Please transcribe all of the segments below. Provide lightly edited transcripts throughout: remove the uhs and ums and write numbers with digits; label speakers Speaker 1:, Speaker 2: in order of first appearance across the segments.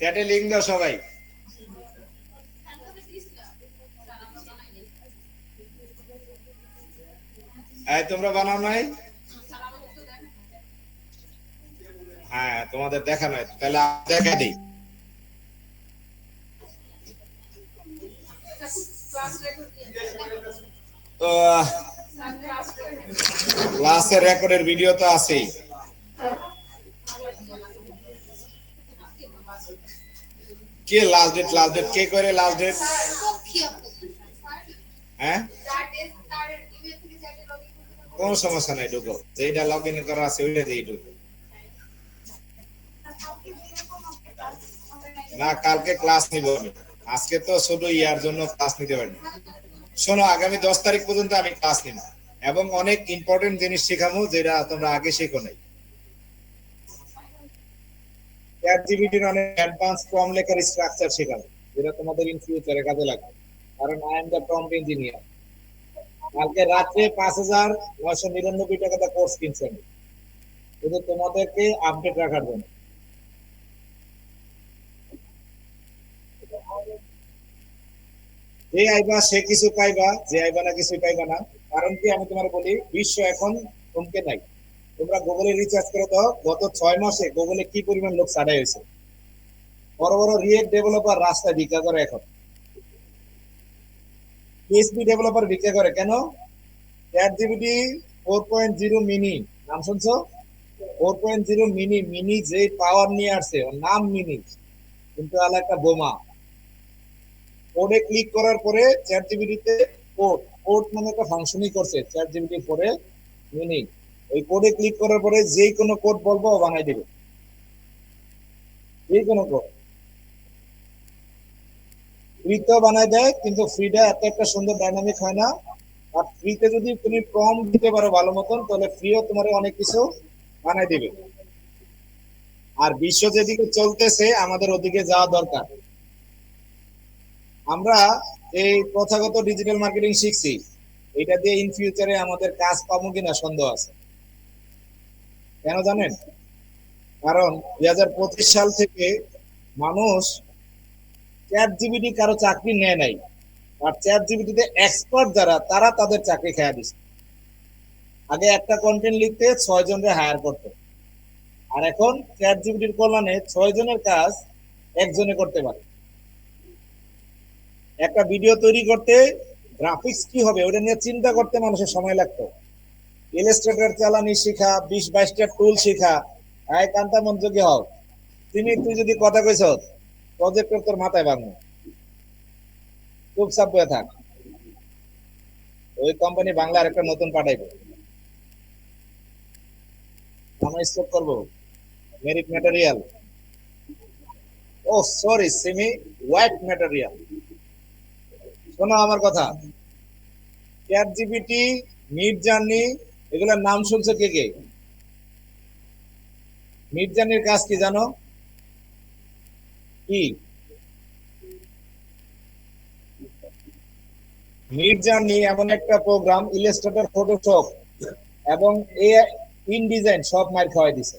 Speaker 1: চ্যাটে link দাও সবাই। এই তোমরা বানাও নাই? হ্যাঁ তোমাদের দেখা নাই, তাহলে দেখা দিই। তো ক্লাসের রেকর্ডের ভিডিও তো আছেই। কে লাস্ট ডেট কে করে লাস্ট ডেট? হ্যাঁ কোন সমস্যা নাই, ঢুকো, যেটা লগ ইন করা আছে ওইটা দিয়ে ঢুকো। না কালকে ক্লাস নিব আমি, আজকে তো শুধু ইয়ার জন্য ক্লাস নিতে পারি। শোনো, আগামী 10 তারিখ পর্যন্ত আমি ক্লাস নিব এবং অনেক ইম্পর্টেন্ট জিনিস শেখাবো যেটা তোমরা আগে শেখো নাই। চ্যাট জিপিটির অনেক অ্যাডভান্স প্রম্পট লেখার স্ট্রাকচার শেখাবো যেটা তোমাদের ইন ফিউচারে কাজে লাগবে, কারণ I am the prompt engineer. কালকে রাত্রে 5,999 টাকা কোর্স কিনছেন শুধু তোমাদেরকে আপডেট রাখার জন্য। যে আইবা সে কিছু পাইবা, যে আইবা না কিছু পাইবা না। কারণ কি আমি তোমার বলি, বিশ্ব এখন থমকে নাই। তোমরা গুগলে রিসার্চ করে দাও, গত 6 মাসে গুগলে কি পরিমাণ লোক ছাড়াই হয়েছে। বড় বড় রিয়েক্ট ডেভেলপার রাস্তায় ভিক্ষা করে এখন, পিএইচপি ডেভেলপার ভিক্ষা করে কেন? চ্যাট জিপিটি 4.0 মিনি নাম শুনছো? 4.0 মিনি, মিনি যে পাওয়ার নিয়ে আসছে ওর নাম মিনি, কিন্তু আলা একটা বোমা। কোডে ক্লিক করার পরে চ্যাট জিপিটিতে কোড মানে একটা ফাংশনই করছে চ্যাট জিপিটি পরে মিনি। ওই কোডে ক্লিক করার পরে যেই কোনো কোড বলবো ও বানাই দিবে, যেই কোনো কোড। ফ্রিতেও বানাই দেয়, কিন্তু ফ্রিটা এত একটা সুন্দর ডাইনামিক হয় না। আর ফ্রিতে যদি তুমি প্রম্পট দিতে পারো ভালো মতন, তাহলে ফ্রিও তোমার অনেক কিছু বানাই দিবে। আর বিশ্ব যেদিকে চলতেছে আমাদের ওদিকে যাওয়া দরকার। আমরা এই প্রথাগত ডিজিটাল মার্কেটিং শিখছি, এটা দিয়ে ইন ফিউচারে আমাদের কাজ পাবো কিনা সন্দেহ আছে। কেন জানেন? কারণ 2025 সাল থেকে মানুষ চ্যাট জিপিটি কারো চাকরি নেয় নাই, আর চ্যাট জিপিটিতে এক্সপার্ট যারা তারা তাদের চাকরি খেয়া দিচ্ছে। আগে একটা কন্টেন্ট লিখতে 6 জনকে হায়ার করতে, আর এখন চ্যাট জিপিটির কল্যাণে 6 জনের কাজ একজনে করতে পারে। একটা ভিডিও তৈরি করতে গ্রাফিক্স কি হবে ওটা নিয়ে চিন্তা করতে মানুষের সময় লাগতো। ইলাস্ট্রেটর চালানি শিখা, 20-22টা টুল শিখা, আয় কান্তা মনোযোগী হও। তুই যদি কথা কইছ প্রজেক্টর তোর মাথায় ভাঙবে, চুপচাপ হয়ে থাক। ওই কোম্পানি বাংলার একটা নতুন পাঠাইবে, আমরা স্টপ করবো। মেরিট ম্যাটেরিয়াল, ও সরি সেমি হোয়াইট ম্যাটেরিয়াল। শোনো আমার কথা, চ্যাট জিপিটি, মিড জার্নি, এগুলোর নাম শুনছো কে কে? মিড জার্নির কাজ কি জানো? কি মিড জার্নি? এমন একটা প্রোগ্রাম, ইলাস্ট্রেটর, ফটোশপ এবং এআই ইন ডিজাইন সব মার খাওয়াই দিছে।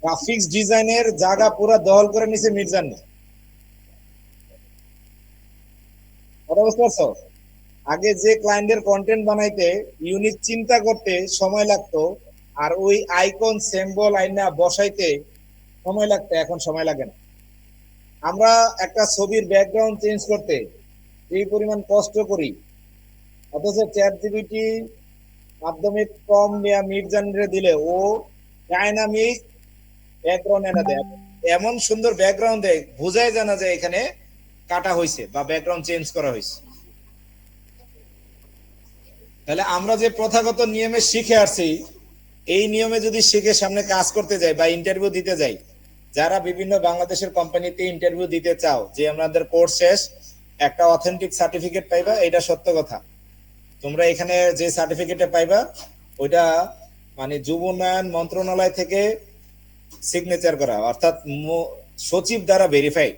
Speaker 1: গ্রাফিক্স ডিজাইনের জায়গা পুরো দখল করে নিছে মিড জার্নি। কথা বুঝতে পারছো? আগে যে ক্লায়েন্টের কন্টেন্ট বানাইতে ইউনিক চিন্তা করতে সময় লাগতো, আর ওই আইকন সিম্বল আইনা বসাইতে সময় লাগতো, এখন সময় লাগে না। আমরা একটা ছবির ব্যাকগ্রাউন্ড চেঞ্জ করতে এই পরিমাণ কষ্ট করি, অথচ চ্যাট জিপিটি মাধ্যমে কম নেয়া মিড জার্নি দিলে ও ডাইনামিক ব্যাকগ্রাউন্ড এনে দেয়, এমন সুন্দর ব্যাকগ্রাউন্ড দেয় বোঝাই জানা যায় এখানে কাটা হয়েছে বা ব্যাকগ্রাউন্ড চেঞ্জ করা হয়েছে। তাহলে আমরা যে প্রথাগত নিয়মে শিখে আসছি, এই নিয়মে যদি শিখে সামনে কাজ করতে যাই বা ইন্টারভিউ দিতে যাই, যারা বিভিন্ন বাংলাদেশের কোম্পানিতে ইন্টারভিউ দিতে চাও যে আমাদের কোর্স শেষ একটা অথেন্টিক সার্টিফিকেট পাইবা, এটা সত্য কথা। তোমরা এখানে যে সার্টিফিকেটে পাইবা ওইটা মানে যুব উন্নয়ন মন্ত্রণালয় থেকে সিগনেচার করা, অর্থাৎ সচিব দ্বারা ভেরিফাইড,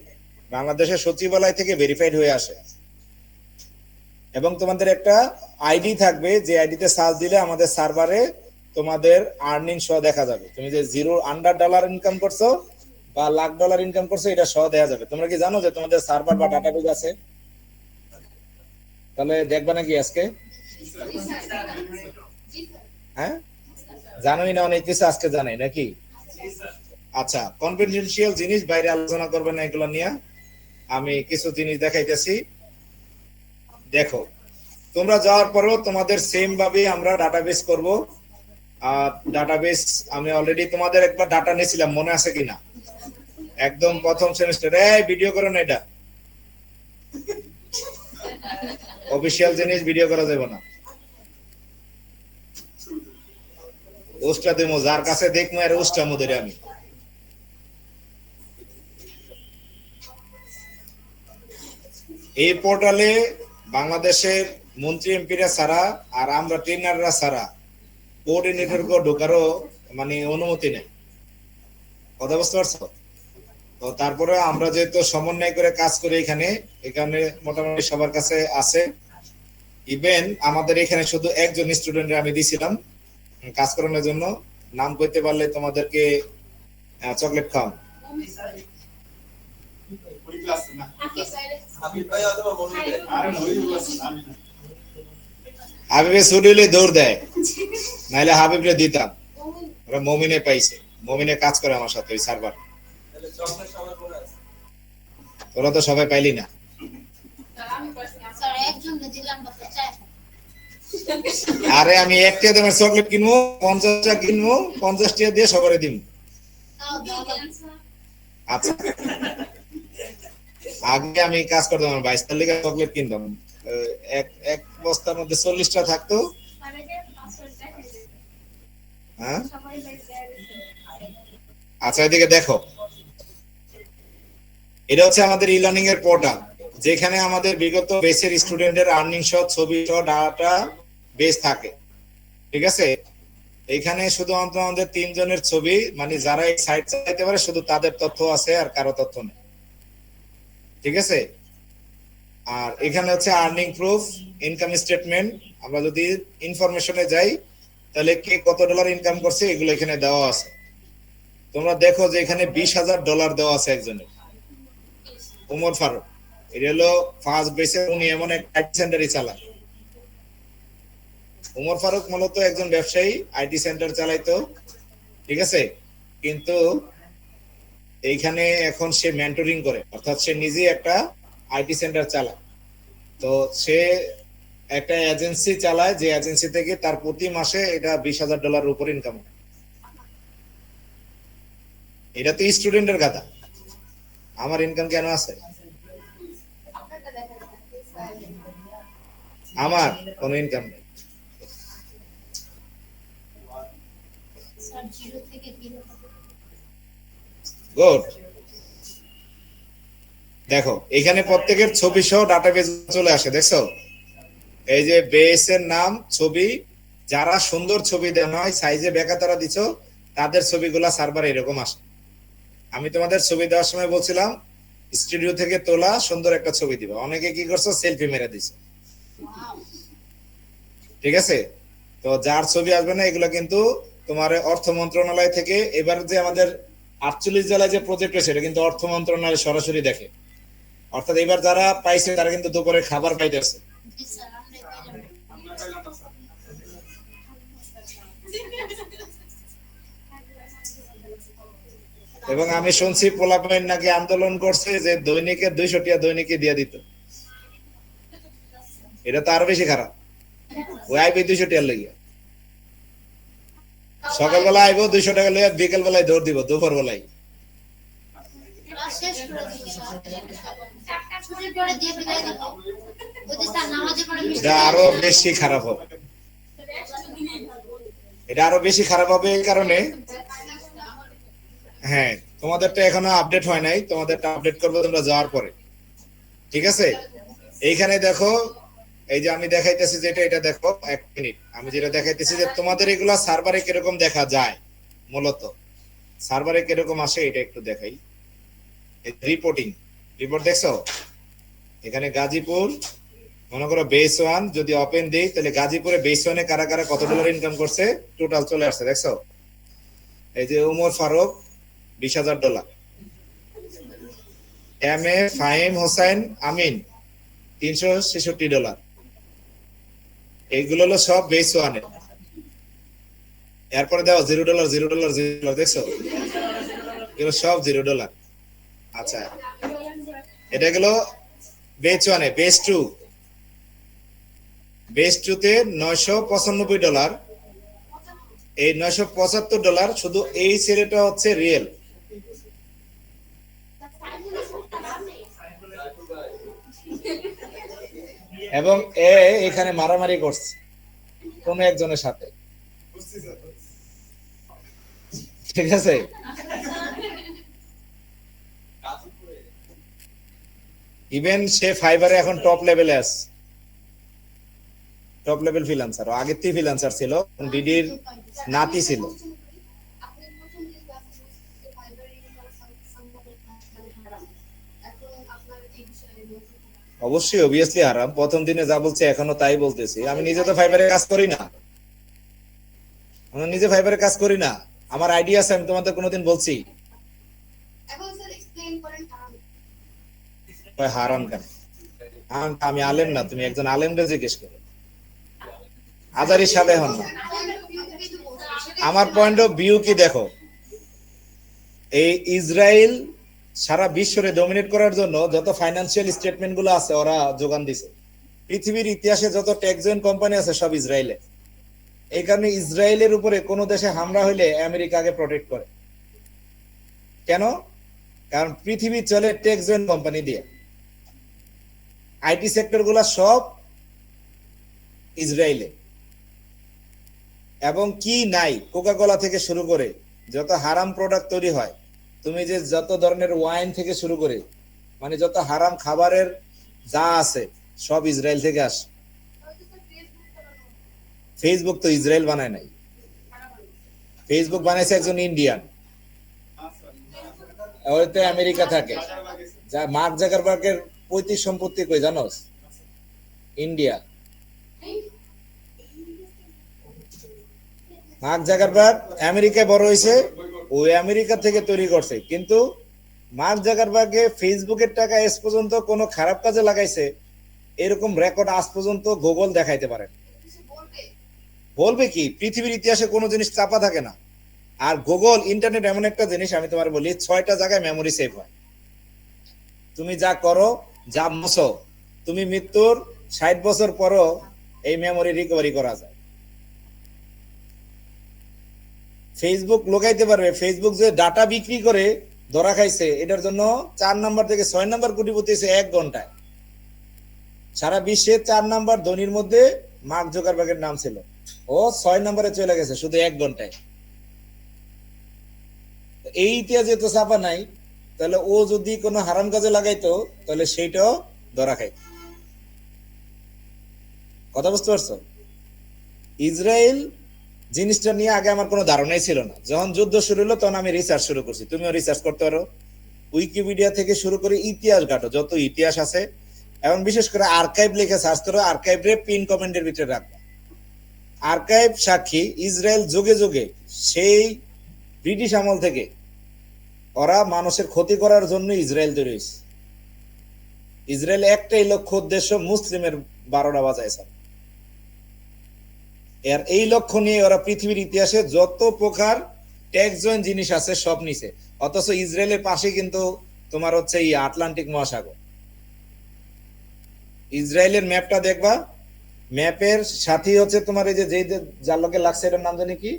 Speaker 1: বাংলাদেশের সচিবালয় থেকে ভেরিফাইড হয়ে আসে। এবং তোমাদের একটা আইডি থাকবে, যে আইডিতে সার্চ দিলে আমাদের সার্ভারে তোমাদের আর্নিং সহ দেখা যাবে। তুমি যে $0 ইনকাম করছো বা $1,00,000 ইনকাম করছো এটা সহ দেওয়া যাবে। তোমরা কি জানো যে তোমাদের সার্ভার বা ডাটাবেজ আছে? তাহলে দেখবা নাকি আজকে? হ্যাঁ, জানোই না অনেক কিছু, আজকে জানাই নাকি? আচ্ছা, কনফিডেন্সিয়াল জিনিস বাইরে আলোচনা করবে না এগুলো নিয়ে। আমি কিছু জিনিস দেখাইতেছি, দেখো। তোমরা যাওয়ার পরেও তোমাদের সেম ভাবে আমরা ডাটাবেস করব। আর ডাটাবেস আমি অলরেডি তোমাদের একবার ডাটা নিয়েছিলাম, মনে আছে কিনা? একদম প্রথম সেমিস্টারে। ভিডিও করো না, এটা অফিসিয়াল জিনিস, ভিডিও করা যাবে না। ওস্টা দেমো, যার কাছে দেখবো আর ওস্টা মোদের আমি। এই পোর্টালে বাংলাদেশের মন্ত্রী এমপিরা ছাড়া আর আমরা ট্রেনাররা ছাড়া কোঅর্ডিনেটরকে ঢোকারও মানে অনুমতি নেই। কথা বুঝতে পারছো? তো তারপরে আমরা যেহেতু সমন্বয় করে কাজ করি এখানে, এখানে মোটামুটি সবার কাছে আছে। ইভেন আমাদের এখানে শুধু একজন স্টুডেন্টের আমি দিছিলাম কাজ করানোর জন্য। নাম করতে পারলে তোমাদেরকে চকলেট খাও। হাবিবে ছুটিলে দৌড় দেয়, নাইলে হাবিবরে দিতাম। ওরা মমিনে পাইছে, মমিনে কাজ করে আমার সাথে ওই সার্ভার। তোরা তো সবাই পাইলি না। আরে আমি 1 টাকা দামের চকলেট কিনবো, 50 টাকা কিনবো, 50 টাকা দিয়ে সবারে দিব। আচ্ছা, আগে আমি কাজ করতাম 22 তারিখে চকলেট কিনতাম, এক বস্তার মধ্যে 40টা থাকতো। হ্যাঁ, আচ্ছা এদিকে দেখো, এটা হচ্ছে আমাদের ই লার্নিং এর পোর্টাল, যেখানে আমাদের বিগত বেসের স্টুডেন্টের আর্নিং সহ ছবি সহ ডাটা বেস থাকে। ঠিক আছে, এখানে শুধুমাত্র আমাদের 3 জনের ছবি, মানে যারা এই সাইট চালাতে পারে শুধু তাদের তথ্য আছে, আর কারো তথ্য নেই। ঠিক আছে, আর এখানে হচ্ছে আর্নিং প্রুফ, ইনকাম স্টেটমেন্ট। আমরা যদি ইনফরমেশনে যাই তাহলে কে কত ডলার ইনকাম করছে এগুলো এখানে দেওয়া আছে। তোমরা দেখো যে এখানে $20,000 দেওয়া আছে একজনের, উমর ফারুক। এটা হলো ফার্স্ট বেসে, উনি এমন এক আইটি সেন্টারই চালান। উমর ফারুক মূলত একজন ব্যবসায়ী, আইটি সেন্টার চালাইতো। ঠিক আছে, কিন্তু এইখানে এখন সে মেন্টরিং করে, অর্থাৎ সে নিজে একটা আইটি সেন্টার চালায়। তো সে একটা এজেন্সি চালায়, যে এজেন্সি থেকে তার প্রতি মাসে এটা $20,000 উপর ইনকাম। এটা তো স্টুডেন্টের কথা, আমার ইনকাম কেন আছে? আমার কোনো ইনকাম নেই। গুড, দেখো এখানে প্রত্যেকের ছবি সহ ডাটাবেজ চলে আসে, দেখছো? এই যে বেসের নাম, ছবি, যারা সুন্দর ছবি দেওয়া হয়, সাইজে বেকাতারা দিছো, তাদের ছবিগুলা সার্ভারে এরকম আসে। আমি তোমাদের ছবি দেওয়ার সময় বলছিলাম স্টুডিও থেকে তোলা সুন্দর একটা ছবি দিবা, অনেকে কি করছো সেলফি মেরে দিছে। ঠিক আছে, তো যার ছবি আসবে না এগুলো কিন্তু তোমার অর্থ মন্ত্রণালয় থেকে, এবার যে আমাদের 48 জেলায় যে প্রজেক্ট হয়েছে এটা কিন্তু অর্থ মন্ত্রণালয় সরাসরি দেখে। অর্থাৎ এবার যারা পাইছে তারা কিন্তু দুপুরে খাবার পাইতেছে। এবং আমি শুনছি পোলাপাইন নাকি আন্দোলন করছে যে দৈনিকে 200 টাকা দৈনিকে দিয়ে দিত। এটা তো আরো বেশি খারাপ। ওই আইবে 200 টাকা লেগে, সকালবেলা আইবো 200 টাকা লেগে, বিকেল বেলায় দৌড় দিব, দুপুর বেলায়। এটা আরো বেশি খারাপ হবে, এটা আরো বেশি খারাপ হবে এই কারণে। হ্যাঁ, তোমাদেরটা এখনো আপডেট হয় নাই, তোমাদেরটা আপডেট করবো তোমরা যাওয়ার পরে। ঠিক আছে, এইখানে দেখো, এই যে আমি দেখাইতেছি যেটা, এটা দেখো 1 মিনিট, আমি যেটা দেখাইতেছি যে তোমাদের এগুলা সার্ভারে কিরকম দেখা যায়, মূলত সার্ভারে কিরকম আসে এটা একটু দেখাই। রিপোর্টিং, রিপোর্ট দেখছো? এখানে গাজীপুর, মনে করো বেস ওয়ান যদি ওপেন দেই, তাহলে গাজীপুরে বেস ওয়ানে কারা কারা কত ডলার ইনকাম করছে টোটাল চলে আসছে, দেখছো? এই যে উমর ফারুক $20,000, এম এ ফাহিম হোসেন আমিন $366, এইগুলো হলো সব বেস ওয়ানে। এরপরে দাও $0, $0, দেখছো? এগুলো সব $0। আচ্ছা, এটা গেল বেস ওয়ানে। বেস টুতে $995। এই $975 শুধু এই ছেলেটা হচ্ছে রিয়েল। এবং এখানে মারামারি করছে কোন একজনের সাথে, ঠিক আছে? ইভেন সে ফাইবারে এখন টপ লেভেলে আছে, টপ লেভেল ফ্রিল্যান্সার। আগের থেকে ফ্রিল্যান্সার ছিল, ডিডির নাতি ছিল। অবশ্যই অবভিয়াসলি হারাম। প্রথম দিনে যা বলছে এখনো তাই বলতেছি। আমি নিজে তো ফাইবারে কাজ করি না, আমি নিজে ফাইবারে কাজ করি না। আমার আইডিয়া আছে, আমি তোমাদের কোনোদিন বলছি হারাম কেন? আমি আলেম না, তুমি একজন আলেমকে জিজ্ঞেস করো। আজারি সালে হন না। আমার পয়েন্ট অফ ভিউ কি দেখো, এই ইসরায়েল সারা বিশ্বরে ডমিনেট করার জন্য যত ফাইন্যান্সিয়াল স্টেটমেন্ট গুলো আছে ওরা যোগান দিছে। পৃথিবীর ইতিহাসে যত টেক্সজয়েন্ট কোম্পানি আছে সব ইসরায়েলে। এই কারণে ইসরায়েলের উপরে কোন দেশে হামলা হইলে আমেরিকা আগে প্রোটেক্ট করে। কেন? কারণ পৃথিবী চলে টেক্সজয়েন্ট কোম্পানি দিয়ে। আইটি সেক্টর গুলা সব ইসরায়েলে। এবং কি নাই, কোকা কোলা থেকে শুরু করে যত হারাম প্রোডাক্ট তৈরি হয়, তুমি যে যত ধরনের ওয়াইন থেকে শুরু করে মানে যত হারাম খাবারের যা আছে সব ইসরায়েল থেকে আসে। ফেসবুক তো ইসরায়েল বানায় নাই, ফেসবুক বানাইছে একজন ইন্ডিয়ান, ওইতে আমেরিকা থাকে। যা মার্ক জাকারবার্গের পৈতৃক সম্পত্তি কই জানোস? ইন্ডিয়া। মার্ক জাকারবার্গ আমেরিকায় বড় হয়েছে, ওই আমেরিকা থেকে তৈরি করছে। কিন্তু মার্ক জাকারবার্গে ফেসবুকের টাকা আজ পর্যন্ত কোনো খারাপ কাজে লাগাইছে এরকম রেকর্ড আজ পর্যন্ত গুগল দেখাইতে পারে। বলবে কি? পৃথিবীর ইতিহাসে কোনো জিনিস চাপা থাকে না। আর গুগল ইন্টারনেট এমন একটা জিনিস, আমি তোমার বলি 6টা জায়গায় মেমোরি সেভ হয়। তুমি যা করো, যা মশো, তুমি মৃত্যুর 60 বছর পরও এই মেমোরি রিকভারি করা যায়। ফেসবুক লোকাইতে পারবে। ফেসবুক যে ডাটা বিক্রি করে ধরা খাইছে, এটার জন্য 4 নাম্বার থেকে 6 নাম্বার কোটিপতি হয়েছে 1 ঘন্টায়। সারা বিশ্বে 4 নাম্বার ধনীর মধ্যে মার্ক জুকারবার্গের নাম ছিল, ও 6 নাম্বারে চলে গেছে শুধু 1 ঘন্টায়। এই ইতিহাস যেহেতু চাপা নাই, তাহলে ও যদি কোনো হারাম কাজে লাগাইতো তাহলে সেইটাও ধরা খাইত। কথা বুঝতে পারছো? ইসরায়েল জিনিসটা নিয়ে আগে আমার কোনো ধারণাই ছিল না। যখন যুদ্ধ শুরু হলো তখন আমি রিসার্চ শুরু করছি। তুমিও রিসার্চ করতে পারো, উইকিপিডিয়া থেকে শুরু করে ইতিহাস ঘাটো, যত ইতিহাস আছে। এবং বিশেষ করে আর্কাইভ লিখে সার্চ করো, আর্কাইভে পিন কমেন্টের ভিতরে রাখবো। আর্কাইভ সাক্ষী ইসরায়েল যুগে যুগে সেই ব্রিটিশ আমল থেকে ওরা মানুষের ক্ষতি করার জন্য ইসরায়েল তৈরি হয়েছে। ইসরায়েল একটাই লক্ষ্য উদ্দেশ্য, মুসলিমের 12টা বাজাইছে। এর এই লক্ষ্য নিয়ে ওরা পৃথিবীর ইতিহাসে যত প্রকার টেক্সজয়েন্ট জিনিস আছে সব নিছে। অথচ ইসরায়েলের পাশে কিন্তু তোমার হচ্ছে এই আটলান্টিক মহাসাগর। ইসরায়েলের ম্যাপটা দেখবা, ম্যাপের সাথে হচ্ছে তোমার এই যে যার লগে লাগছে এটার নাম জানি কি,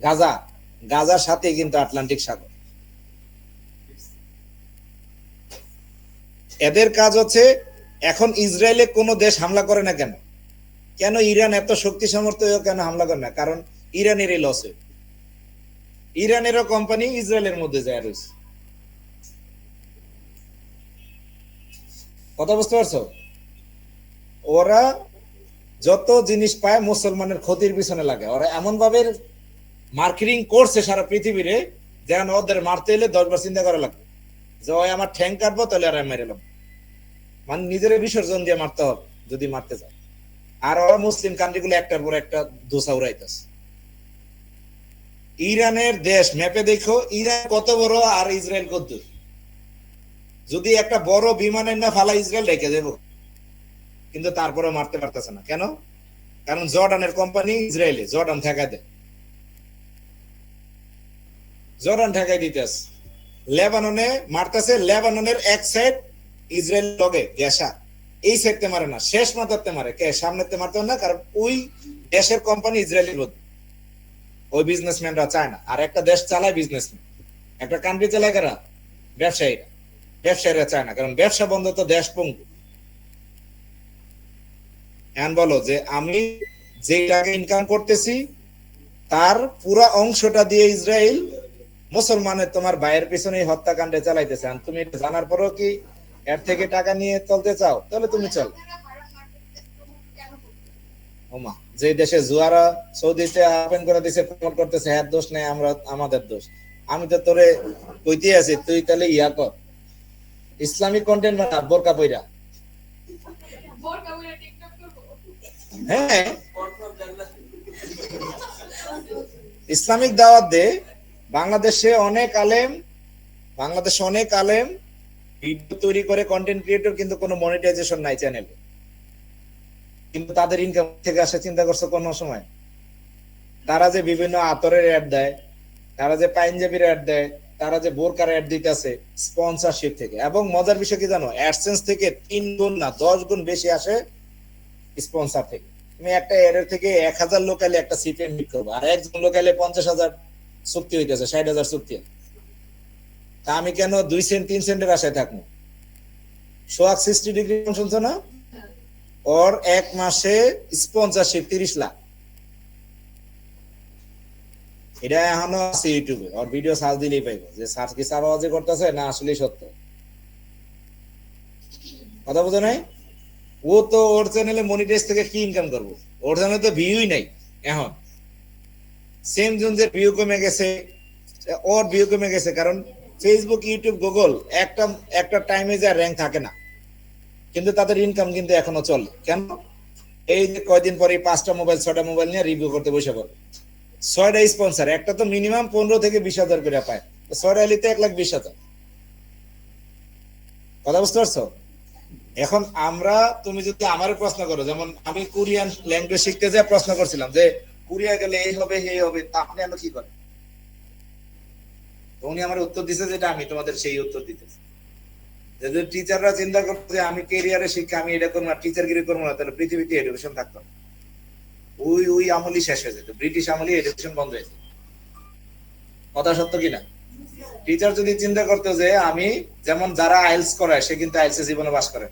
Speaker 1: গাজা। গাজার সাথে কিন্তু আটলান্টিক সাগর। এদের কাজ হচ্ছে, এখন ইসরায়েলে কোনো দেশ হামলা করে না কেন? কেন ইরান এত শক্তি সামর্থ্য কেন হামলা করে না? কারণ ইরানেরই লসে। ইরানেরও কোম্পানি ইসরায়েলের মধ্যে যায় রয়েছে। কথা বুঝতে পারছো? ওরা যত জিনিস পায় মুসলমানের ক্ষতির পিছনে লাগে। ওরা এমন ভাবে মার্কেটিং করছে সারা পৃথিবীরে, যেন ওদের মারতে এলে 10 বার চিন্তা করা লাগবে যে ওই আমার ঠ্যাং কাটবো তাহলে আর মেরে এলাম, মানে নিজের বিসর্জন দিয়ে মারতে হবে। যদি মারতে চায়। আর ওরা মুসলিম কান্ট্রিগুলো একটার পর একটা দোসা উড়াইতেছে। ইরানের দেশ ম্যাপে দেখো, ইরান কত বড় আর ইসরায়েল কত দূর। যদি একটা বড় বিমানের না ফালা ইসরায়েল রেখে দেব, কিন্তু তারপরে মারতে পারতেছে না। কেন? কারণ জর্ডানের কোম্পানি ইসরায়েলে, জর্ডান ঠেকাই দেয়, জর্ডান ঠেকাই দিতেছে। লেবাননে মারতেছে, লেবাননের এক সাইড ইসরায়েল লগে গ্যাসা, এই সাইডতে মারে না, শেষ মাথাতে মারে। কে? সামনেতে মারতে না, কারণ ওই দেশের কোম্পানি ইসরায়েলের বিরুদ্ধে, ওই বিজনেসম্যানরা চায় না। আর একটা দেশ চালায় বিজনেসম্যান, একটা কান্ট্রি চালায় কারা? ব্যবসায়ীরা। ব্যবসায়ীরা চায় না, কারণ ব্যবসা বন্ধ তো দেশ পঙ্গু। এখন বলো যে আমি যে টাকা ইনকাম করতেছি তার পুরো অংশটা দিয়ে ইসরায়েল মুসলমানের তোমার ভাইয়ের পিছনে হত্যাকাণ্ডে চালাইতেছে। আর তুমি এটা জানার পরও কি এর থেকে টাকা নিয়ে চলতে চাও? তাহলে তুমি চল। ওমা, যে দেশে জুয়ারা সৌদিতে ওপেন করে দিছে, প্রমোট করতেছে, হ্যাঁ দোষ নেই, আমরা আমাদের দোষ। আমি তো তোরে কইতে আছি, তুই তাহলে ইয়া কর, ইসলামিক কন্টেন্ট বানা, বোরকা পইরা। হ্যাঁ, ইসলামিক দাওয়াত দে। বাংলাদেশে অনেক আলেম, বাংলাদেশে অনেক আলেম ভিডিও তৈরি করে, কন্টেন্ট ক্রিয়েটর, কিন্তু কোনো মনিটাইজেশন নাই চ্যানেলে। কিন্তু তাদের ইনকাম থেকে আসে, চিন্তা করছো কোন সময়? তারা যে বিভিন্ন আতরের অ্যাড দেয়, তারা যে পাঞ্জাবির অ্যাড দেয়, তারা যে বোরকার অ্যাড দিতেছে স্পন্সরশিপ থেকে। এবং মজার বিষয় কি জানো? অ্যাডসেন্স থেকে 3 গুণ না 10 গুণ বেশি আসে স্পন্সর থেকে। তুমি একটা এর থেকে 1000 লোকালে একটা সিপিএম হিট করবে, আর একজন লোকালে 50,000 চুক্তি হইতেছে, 60,000 চুক্তি। তা আমি কেন 2 সেন্ট 3 সেন্টের আশায় থাকবো? সোয়াক 60 ডিগ্রি শুনছো না? ওর এক মাসে স্পন্সরশিপ 30 লাখ। এটা এখনো আছে ইউটিউবে, ওর ভিডিও সার্চ দিলেই পাইবো যে সার্চ কি সাবাবাজি করতেছে না আসলেই সত্য। কথা বোঝো নাই? ও তো ওর চ্যানেলে মনিটাইজ থেকে কি ইনকাম করবো? ওর চ্যানেলে তো ভিউই নাই এখন। সেম জোনসের ভিউ কমে গেছে, ওর ভিউ কমে গেছে, কারণ ফেসবুক, ইউটিউব, গুগল একটা একটা টাইমে যা র্যাঙ্ক থাকে না, কিন্তু তাদের ইনকাম কিন্তু এখনো চলে। কেন? এই যে কয়দিন পরে 5টা মোবাইল 6টা মোবাইল নিয়ে রিভিউ করতে বসে পড়ে, 6টা স্পন্সর, একটা তো মিনিমাম 15 থেকে 20,000 করে পায়, 6টা এলিতে 1,20,000। কথা বুঝতে পারছো? এখন আমরা, তুমি যদি আমার প্রশ্ন করো, যেমন আমি কোরিয়ান ল্যাঙ্গুয়েজ শিখতে যা প্রশ্ন করছিলাম যে কোরিয়া গেলে এই হবে এই হবে, তা আপনি এলো কি করেন? উনি আমার উত্তর দিছে যেটা আমি তোমাদের সেই উত্তর দিতেছি। যদি টিচাররা চিন্তা করতো যে আমি কেরিয়ারে শিক্ষা আমি এটা করবো না, টিচারগিরি করবো না, তাহলে পৃথিবীতে এডুকেশন থাকতো না। ওই ওই আমলই শেষ হয়ে যেত, ব্রিটিশ আমলই এডুকেশন বন্ধ হয়ে যেত। কথা সত্য কিনা? টিচার যদি চিন্তা করতো যে আমি, যেমন যারা আইএলস করায় সে কিন্তু আইএলস জীবনে পাস করে,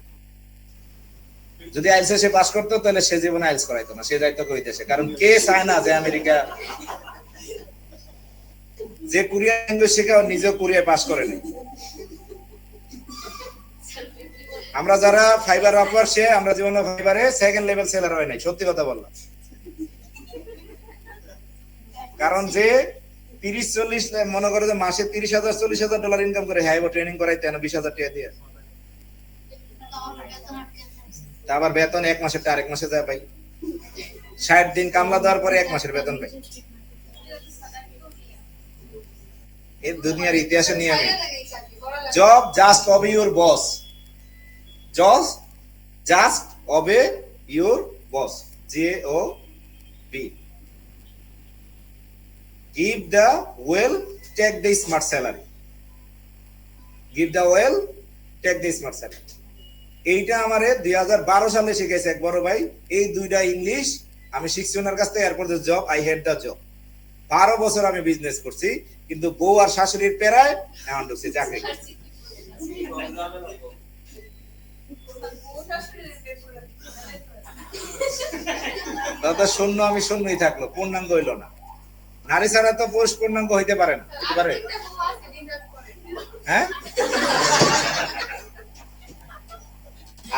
Speaker 1: যদি আইএলস সে পাস করতো তাহলে সে জীবনে আইএলস করাইতো না, সে যাইতো কই দেশে। কারণ কে চায় না যে আমেরিকা, যে কোরিয়ান ল্যাঙ্গুয়েজ শেখে ও নিজেও কোরিয়ায় পাস করেনি। আমরা যারা ফাইবার অফার সে, আমরা জীবনে ফাইবারে সেকেন্ড লেভেল সেলার হয় নাই, সত্যি কথা বললাম। কারণ যে 30-40 মনে করে যে মাসে 30,000-40,000 ডলার ইনকাম করে, হ্যাঁ ট্রেনিং করাইতে 20,000 টাকা দিয়ে, তা আবার বেতন 1 মাসের আরেক মাসে যায় পাই। 60 দিন কামলা দেওয়ার পরে 1 মাসের বেতন পাই। এই দুনিয়ার ইতিহাসে নিয়ে আমি, job just অবে your boss, job just অবে your boss, JOB। Give the well, take the smart salary. Give the well, take the smart salary. এইটা আমারে 2012 সালে শিখাইছে এক বড় ভাই। এই দুইটা ইংলিশ আমি শিখছি ওনার কাছ থেকে। এরপর job, I head the job. 12 বছর আমি বিজনেস করছি, কিন্তু বউ আর শাশুড়ির পেরায় এখন ঢুকছি চাকরি। দাদা শূন্য, আমি শূন্যই থাকলো, পূর্ণাঙ্গ হইলো না। নারী ছাড়া তো পুরুষ পূর্ণাঙ্গ হইতে পারে না, হইতে পারে? হ্যাঁ,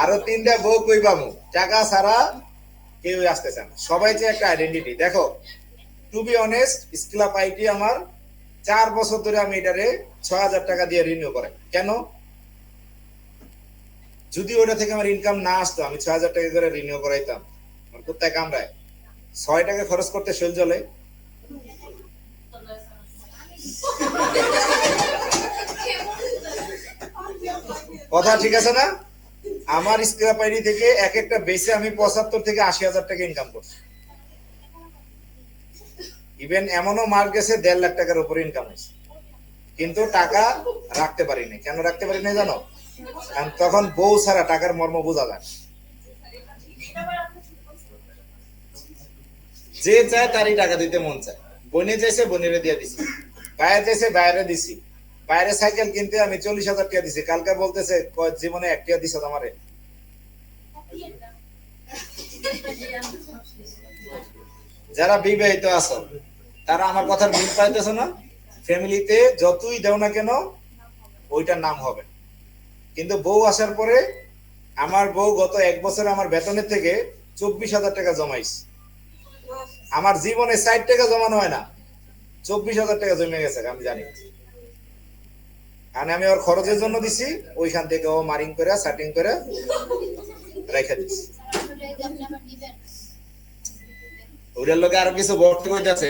Speaker 1: আরো 3টা বউ কই পাবো? টাকা ছাড়া কেউ আসতেছে না, সবাই যে একটা আইডেন্টিটি। দেখো, to be honest, skill of IT আমার 4 বছর ধরে আমি এটারে 6,000 টাকা দিয়ে রিনিউ করে। কেন? যদি ওটা থেকে আমার ইনকাম না আসতো, আমি 6,000 টাকা করে রিনিউ করাইতাম। আমার কোথায় কামড়ায় 6 টাকা খরচ করতে শৈল জলে। কথা ঠিক আছে না? আমার স্ক্র্যাপ আইডি থেকে এক একটা বেসে আমি 75 থেকে 80,000 টাকা ইনকাম করছি। ইভেন এমনও মার গেছে 1.5 লাখ টাকার উপরে ইনকাম হয়েছে, কিন্তু টাকা রাখতে পারিনি। কেন রাখতে পারিনি জানো? কারণ তখন বউ ছাড়া টাকার মর্ম বোঝা যায়। যে চায় তারই টাকা দিতে মন চায়। বোনে চাইছে বোনেরে দিয়ে দিছি, বাইরে চাইছে বাইরে দিছি। বাইরে সাইকেল কিনতে আমি 40,000 টাকা দিছি, কালকে বলতেছে জীবনে 1 টাকা দিছ আমারে। যারা বিবাহিত আছো তারা আমার কথার মিল পাইতেছ না? ফ্যামিলিতে যতই দেও না কেন ওইটার নাম হবে। কিন্তু বউ আসার পরে আমার বউ গত 1 বছর আমার বেতনের থেকে 24,000 টাকা জমাইছে। আমার জীবনে 60 টাকা জমানো হয় না, 24,000 টাকা জমে গেছে, আমি জানি। আমি ওর খরচের জন্য দিছি, ওইখান থেকে ও মারিং করে সেটিং করে রেখে দিছি। ওইটার লোকে আরো কিছু ভর্তি হইতেছে,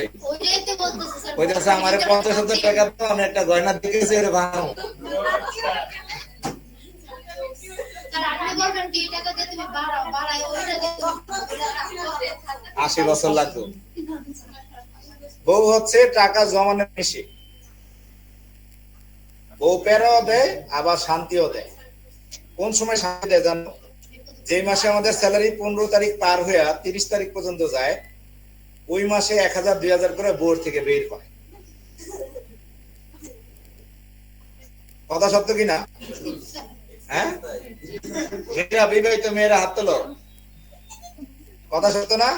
Speaker 1: হইতেছে আমার 50,000 টাকা তো আমি একটা গয়না দিয়েছি এর ভাঙো। আশি বছর লাগবে। বউ হচ্ছে টাকা জমানো মেশিন। বউ পেরাও দেয় আবার শান্তিও দেয়। কোন সময় শান্তি দেয় জানো? যে মাসে আমাদের স্যালারি 15 তারিখ পার হয়ে 30 তারিখ পর্যন্ত যায়, ওই মাসে 1,000 2,000 করে বোর্ড থেকে বের হয়। কথা সত্য কিনা? হ্যাঁ, মেয়েরা, বিবাহিত মেয়েরা হাত তোলো। কথা সত্য না?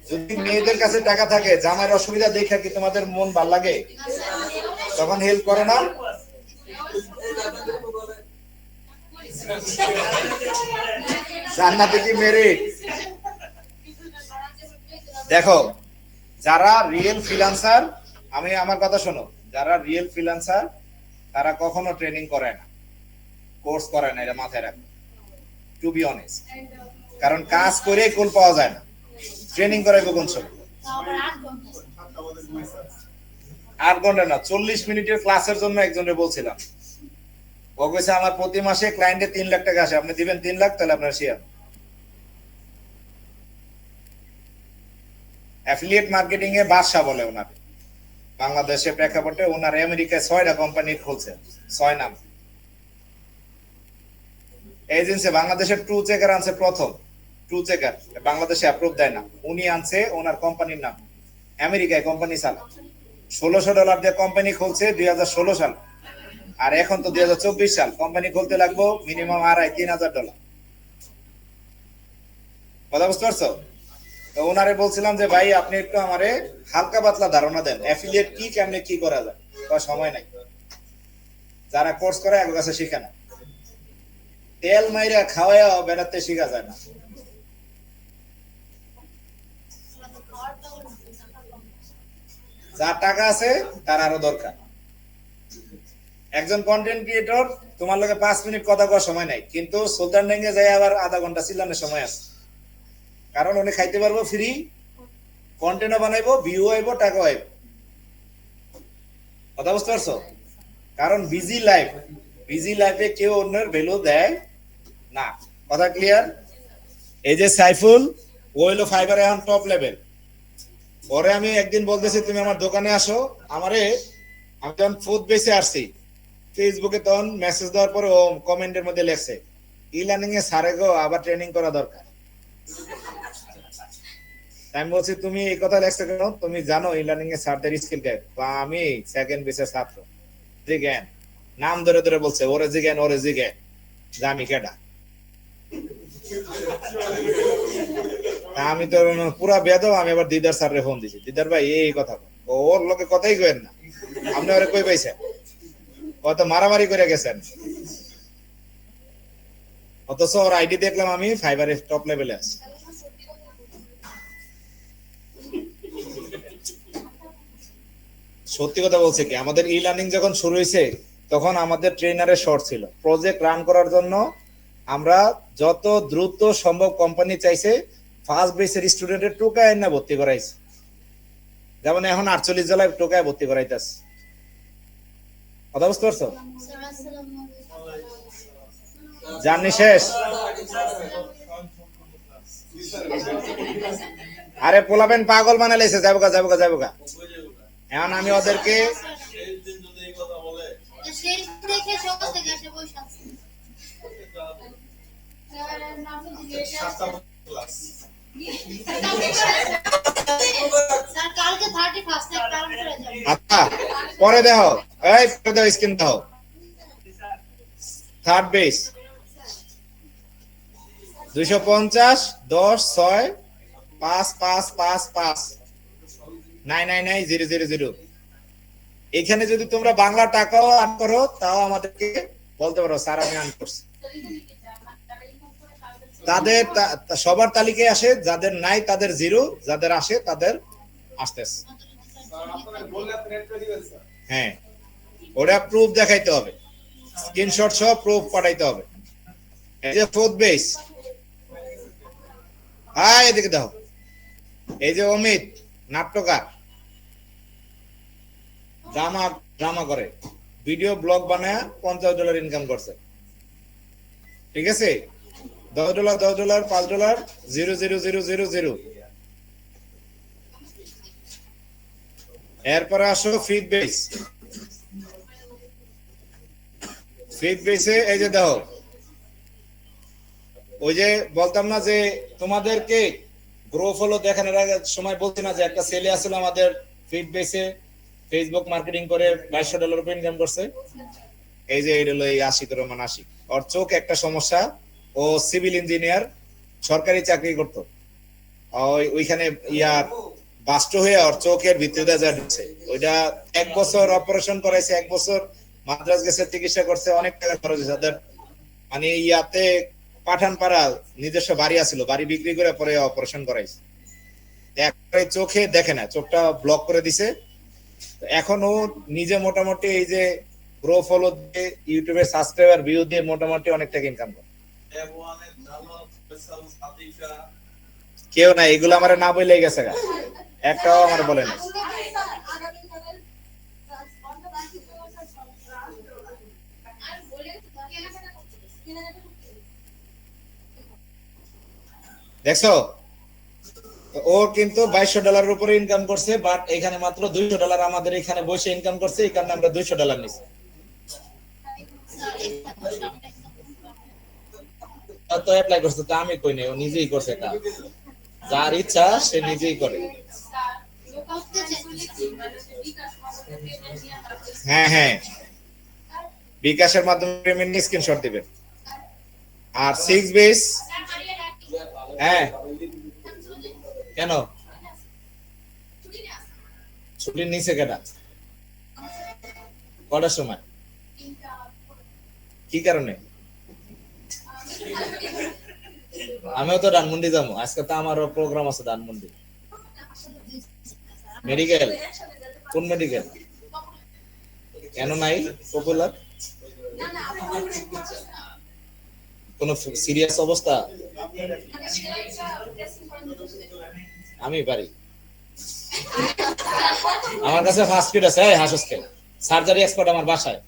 Speaker 1: যদি মেয়েদের কাছে টাকা থাকে, জামাইয়ের অসুবিধা দেখে কি তোমাদের মন ভাল লাগে? তখন হেল্প করো না? জান্নাতে কি মেরিট? দেখো, যারা রিয়েল ফ্রিল্যান্সার, আমি আমার কথা শোনো, যারা রিয়েল ফ্রিল্যান্সার তারা কখনো ট্রেনিং করে না, কোর্স করে না, এটা মাথায় রাখো, টু বি অনেস্ট। কারণ কাজ করে কুল পাওয়া যায় না, ট্রেনিং করাইবো কোন সময়? 8 ঘন্টা না, 40 মিনিটের ক্লাসের জন্য একজনের বলছিলাম, ও কইছে আমার প্রতি মাসে ক্লায়েন্টে 3 লাখ টাকা আসে, আপনি দিবেন 3 লাখ, তাহলে আপনার শেয়ার। অ্যাফিলিয়েট মার্কেটিং এ বাদশা বলে ওনার, বাংলাদেশের প্রেক্ষাপটে ওনার আমেরিকায় 6টা কোম্পানি খুলছে, 6 নাম এজেন্সি। বাংলাদেশের ট্রু চেকার আনছে প্রথম, ট্রু চেকার বাংলাদেশে অ্যাপ্রুভ দেয় না, উনি আনছে, ওনার কোম্পানির নাম, আমেরিকায় কোম্পানি চালা। $1,600 দিয়ে কোম্পানি খুলছে 2016 সাল, আর এখন তো 2024 সাল, কোম্পানি খুলতে লাগবো মিনিমাম $2,500-3,000। কথা বুঝতে পারছো? তো ওনারে বলছিলাম যে ভাই আপনি একটু আমারে হালকা পাতলা ধারণা দেন, অ্যাফিলিয়েট কি, কেমনে কি করা যায়। তো সময় নাই, যারা কোর্স করে এক কাছে শিখে না, তেল মাইরা খাওয়ায়া বেড়াতে শিখা যায় না। যার টাকা আছে তার আরো দরকার। একজন কন্টেন্ট ক্রিয়েটর তোমার লগে 5 মিনিট কথা কওয়ার সময় নাই, কিন্তু সুলতান ডেঙ্গে যায় আবার আধা ঘন্টা চিল্লানোর সময় আছে। কারণ উনি খাইতে পারবো ফ্রি, কন্টেন্টও বানাইবো, ভিউ আইব, টাকা আইব। কথা বুঝতে পারছো? কারণ বিজি লাইফ, বিজি লাইফে কেউ অন্যের ভ্যালু দেয় না। কথা ক্লিয়ার? এই যে সাইফুল, ও হইলো ফাইবারে এখন টপ লেভেল। পরে আমি একদিন বলতেছি তুমি আমার দোকানে আসো, আমারে, আমি যখন ফুড বেসে আসছি, ফেসবুকে তখন মেসেজ দেওয়ার পরে ও কমেন্টের মধ্যে লেখছে ই লার্নিং এ সারে গো আবার ট্রেনিং করা দরকার। আমি বলছি তুমি এই কথা লেখছো কেন? তুমি জানো ই লার্নিং এ স্যারদের স্কিল গাইড? আমি সেকেন্ড বেসের ছাত্র। জিজ্ঞান নাম ধরে ধরে বলছে, ওরে জিজ্ঞান, ওরে জিজ্ঞান যে আমি কেডা। আমি তো পুরা বেদম, আমি আবার দিদার স্যারের ফোন দিছি, দিদার ভাই এই কথা, ওর লোকে কথাই কইেন না, আপনি ওরে কই পাইছেন? কত মারামারি করে গেছেন, অথচ ওর আইডি দেখলাম আমি ফাইবারের টপ লেভেলে আছি। সত্যি কথা বলছে কি, আমাদের ই লার্নিং যখন শুরু হয়েছে তখন আমাদের ট্রেনারের শর্ট ছিল, প্রজেক্ট রান করার জন্য আমরা যত দ্রুত সম্ভব কোম্পানি চাইছে ফার্স্ট বেসের স্টুডেন্টের টোকায় না ভর্তি করাইছে, যেমন এখন 48 জেলায় টোকায় ভর্তি করাইতেছে। কথা বুঝতে পারছো? জার্নি শেষ? আরে পোলাবেন পাগল বানাইছে, যাবো গা। এখন আমি ওদেরকে আচ্ছা পরে দেখো, এই পরে দেখো স্ক্রিন দেখো। Third base 250 10 6 5 5 5 5 9 9 9 0 0 0। এখানে যদি তোমরা বাংলা টাকাও আর্ন করো তাও আমাদেরকে বলতে পারো স্যার আমি আর্ন করছি। তাদের সবার তালিকায় আসে, যাদের নাই তাদের জিরো, যাদের আসে তাদের আসতেছে। হ্যাঁ ওটা প্রুফ দেখাইতে হবে, স্ক্রিনশট সহ প্রুফ পাঠাইতে হবে। এই যে ফোর্থ বেস, হ্যাঁ এদিকে দাও। এই যে অমিত নাট্যকার, ড্রামা করে, ভিডিও ব্লগ বানায় $50 ইনকাম করছে। ঠিক আছে, $10 $10 $5 0 0 0 0 0। এরপরে আসো ফিফথ বেস। ফিফথ বেসে এই যে দেখো, ওই যে বলতাম না যে তোমাদেরকে গ্রো ফলো দেখানোর আগে সময় বলছি না যে একটা ছেলে আসলে আমাদের ফিফথ বেসে ফেসবুক মার্কেটিং করে $2200 ইনকাম করছে। এই যে এটা হলো এই আশিকুর রহমান আশিক, ওর চোখ একটা সমস্যা, ও সিভিল ইঞ্জিনিয়ার সরকারি চাকরি করত, ওইখানে ইয়ার বাস্ট হয়ে ওর চোখের ভিতরে যা ঢুকছে, ওইটা 1 বছর অপারেশন করাইছে, 1 বছর মাদ্রাজ গেছে চিকিৎসা করছে, অনেক টাকা খরচ হয়েছে। তাদের মানে ইয়াতে পাঠানপাড়া নিজস্ব বাড়ি আছিল, বাড়ি বিক্রি করে পরে অপারেশন করাইছে, একবারে চোখে দেখে না, চোখটা ব্লক করে দিছে। এখন ও নিজে মোটামুটি এই যে গ্রো ফলো দিয়ে ইউটিউবে সাবস্ক্রাইবার ভিউ দিয়ে মোটামুটি অনেক টাকা ইনকাম করে। কেউ না, এগুলো আমার না বলে গেছে, একটাও আমার বলে না। দেখছো ও কিন্তু $2200 উপরে ইনকাম করছে, বাট এখানে মাত্র $200 আমাদের এখানে বসে ইনকাম করছে, এই কারণে আমরা $200 নিচ্ছি। তো অ্যাপ্লাই করছে, তো আমি কই নাই, ও নিজেই করছে, এটা যার ইচ্ছা সে নিজেই করে। হ্যাঁ হ্যাঁ, বিকাশের মাধ্যমে পেমেন্ট স্ক্রিনশট দিবেন। আর 6 বেস, হ্যাঁ কেন ছুটি নিছে কেটা, কটার সময়, কি কারণে? আমিও তো ধানমন্ডি যাবো আজকে, তো আমারও প্রোগ্রাম আছে ধানমন্ডি। মেডিকেল? কোন মেডিকেল? কেন নাই পপুলার? কোন সিরিয়াস অবস্থা? আমি পারি, আমার কাছে ফার্স্ট এড আছে, হাসুসকে সার্জারি এক্সপার্ট আমার বাসায়,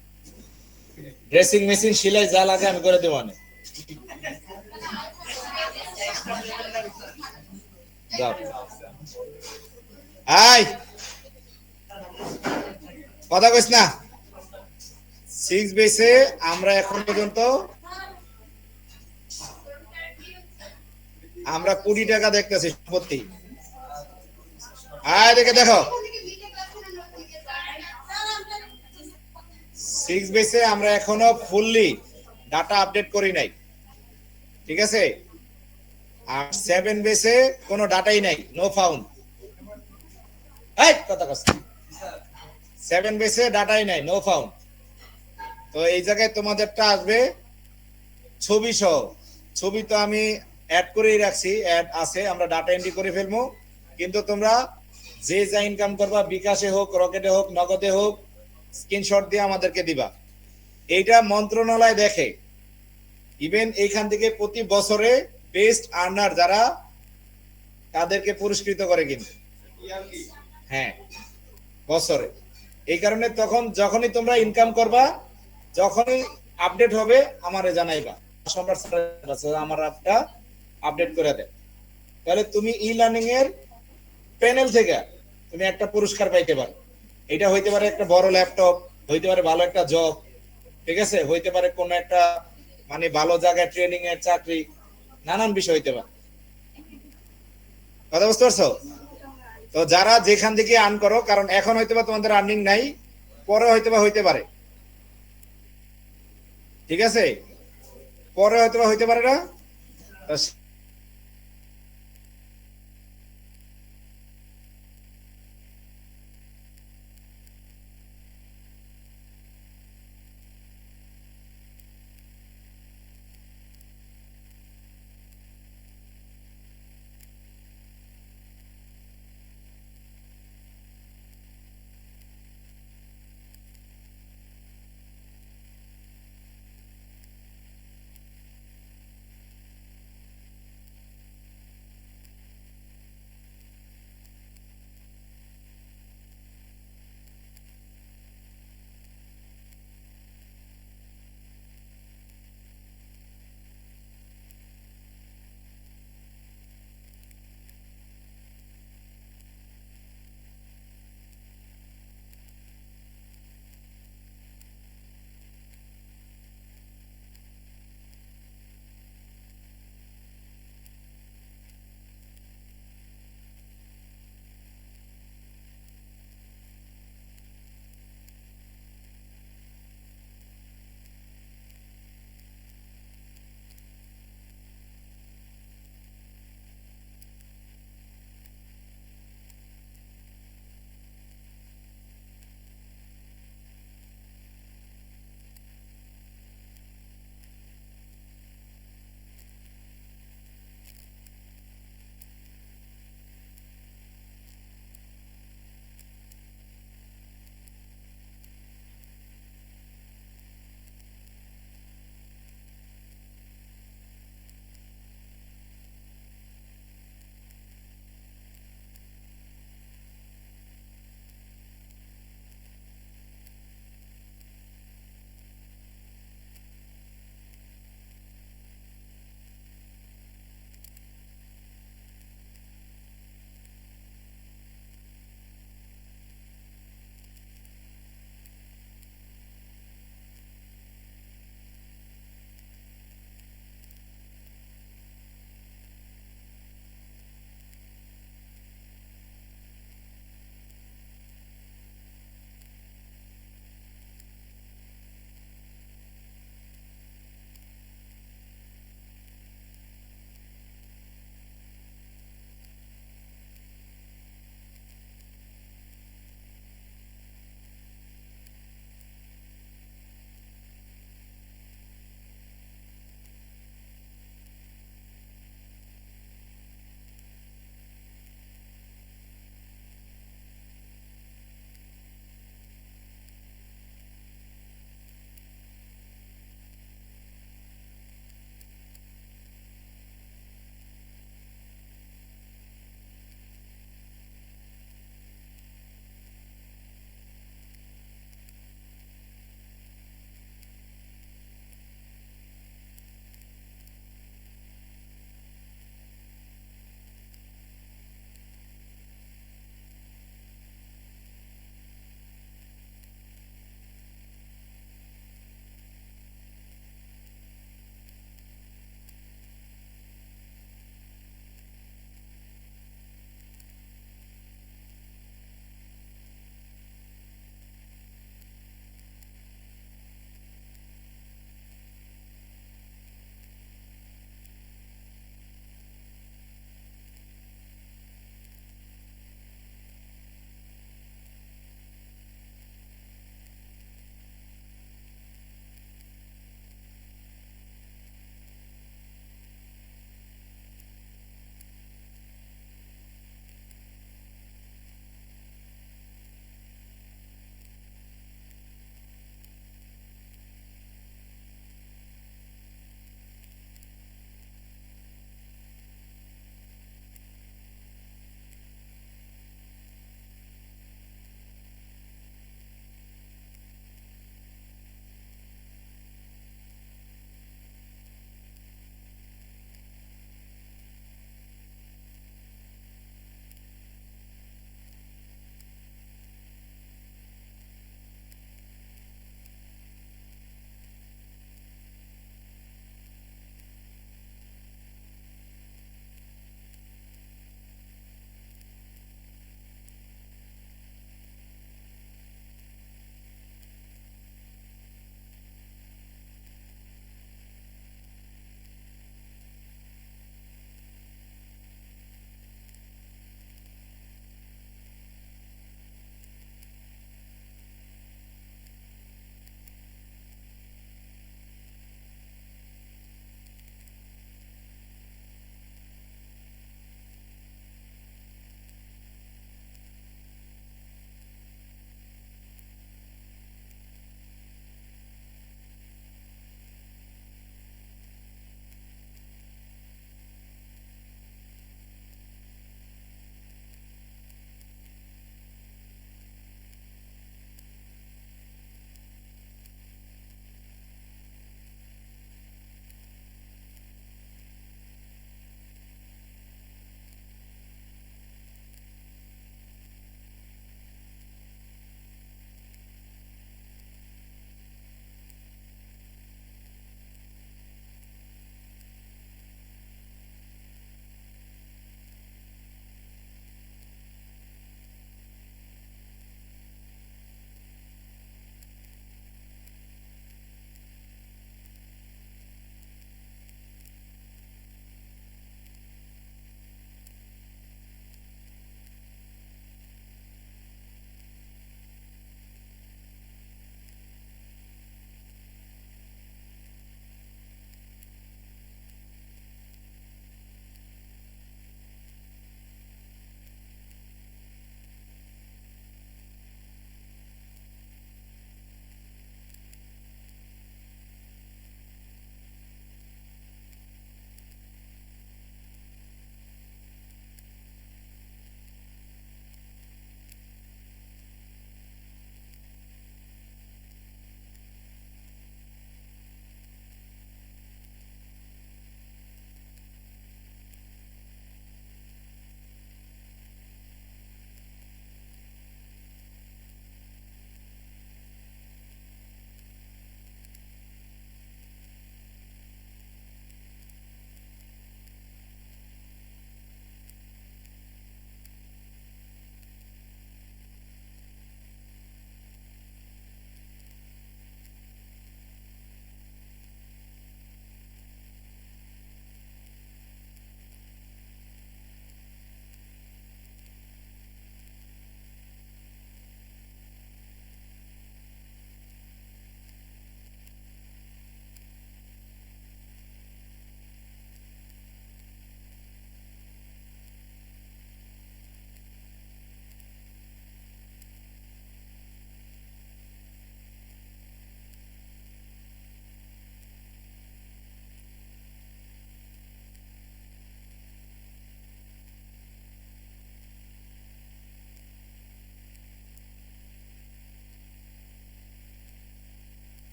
Speaker 1: ড্রেসিং মেশিন সেলাই যা লাগে আমি করে দেব। অনেক কথা কইস না। 6 বেসে আমরা এখন পর্যন্ত আমরা $20 দেখতেছি সম্পত্তি। দেখে দেখো 6 বেসে আমরা এখনো ফুললি ডাটা আপডেট করি নাই, ঠিক আছে? আর 7 বেসে কোনো ডাটাই নাই, নো ফাউন্ড। কথা কথা 7 বেসে ডাটাই নাই, নো ফাউন্ড। তো এই জায়গায় তোমাদেরটা আসবে ছবি সহ, ছবি তো আমি অ্যাড করেই রাখছি, অ্যাড আছে, আমরা ডাটা এন্ট্রি করে ফেলবো। কিন্তু তোমরা যে যা ইনকাম করবা, বিকাশে হোক, রকেটে হোক, নগদে হোক, স্ক্রিনশট দিয়ে আমাদেরকে দিবা। এইটা মন্ত্রণালয় দেখে, ইভেন এইখান থেকে প্রতি বছরে বেস্ট আর্নার যারা তাদেরকে পুরস্কৃত করে কিন্তু। হ্যাঁ, বছরে। এই কারণে তখন যখনই তোমরা ইনকাম করবা, যখনই আপডেট হবে আমারে জানাইবা, সম্রাট স্যারের কাছে আমার অ্যাপটা আপডেট করে দেয়। তাহলে তুমি ই লার্নিং এর প্যানেল থেকে তুমি একটা পুরস্কার পাইতে পারো। এটা হইতে পারে একটা বড় ল্যাপটপ, হইতে পারে ভালো একটা জব, ঠিক আছে, হইতে পারে কোন একটা মানে ভালো জায়গায় ট্রেনিং এর চাকরি, নানান বিষয় হইতে পারে। কথা বুঝতে পারছো? তো যারা যেখান থেকে আর্ন করো, কারণ এখন হয়তো বা তোমাদের আর্নিং নাই, পরে হয়তো বা হইতে পারে, ঠিক আছে, পরে হয়তো বা হইতে পারে না।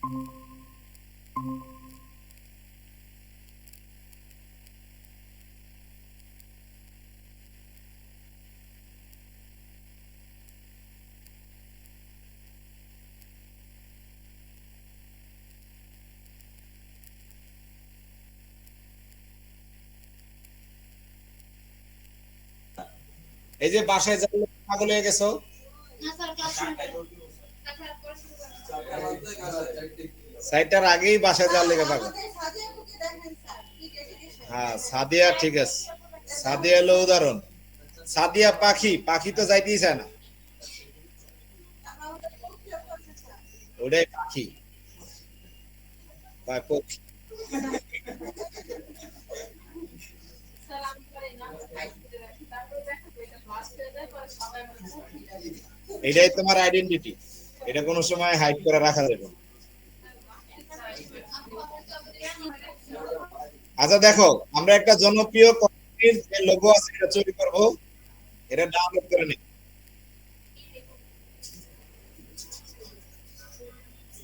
Speaker 1: এই যে বাসায় যাবে পাগল হয়ে গেছো, সাইটটার আগেই বাসায় যাওয়ার লেগে পাগল। হ্যাঁ সাদিয়া ঠিক আছে, সাদিয়া হলো উদাহরণ। সাদিয়া পাখি, পাখি তো যাইতেই চায় না, ওটাই পাখি বা পক্ষী। এটাই তোমার আইডেন্টিটি, এটা কোনো সময় হাইড করে রাখা যাবে না। আচ্ছা দেখো, আমরা একটা জনপ্রিয় কোম্পানির যে লোগো আছে এটা তৈরি করব, এটা ডাউনলোড করে নিই।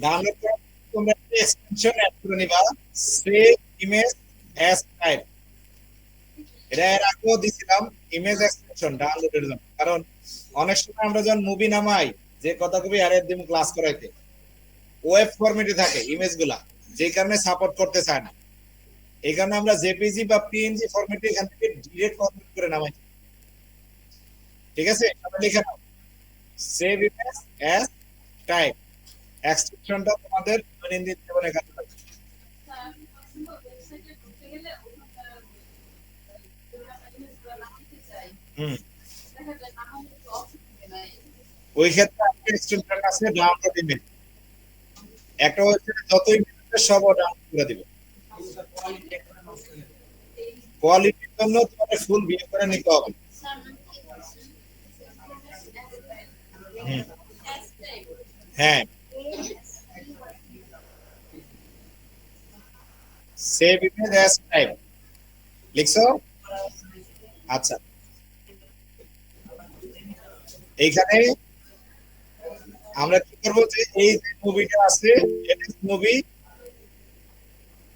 Speaker 1: ডাউনলোড করে তোমরা এক্সটেনশন অ্যাড করে নিবা, সেভ ইমেজ অ্যাজ টাইপ। এটা এর আগেও দিছিলাম, ইমেজ এক্সটেনশন ডাউনলোডের জন্য। কারণ অনেক সময় আমরা যখন মুভি নামাই, যে কথা কবি আর একদিন ক্লাস করাইতে ওয়েব ফরম্যাটে থাকে ইমেজগুলা, যে কারণে সাপোর্ট করতে চায় না। এই কারণে আমরা জেপিজি বা পিএনজি ফরম্যাটে এখান থেকে ডিরেক্ট ফরম্যাট করে নামাই। ঠিক আছে, সবাই লিখে নাও, সেভ ইমেজ অ্যাজ টাইপ। এক্সটেনশনটা তোমাদের দৈনন্দিন জীবনে কাজে লাগবে। হুম, ওই ক্ষেত্রে একটা এক্সটেনশন আছে ডাউনলোড ইমেজ, একটা হচ্ছে যত ইমেজ সব ডাউনলোড করে দিবে। কোয়ালিটির জন্য তোমাকে ফুল বিয়ে করে নিতে হবে। হুম, হ্যাঁ, সেভ ইমেজ অ্যাজ টাইপ লিখছো। আচ্ছা, এইখানে আমরা কি করবো, যে এই যে মুভিটা আছে মুভি,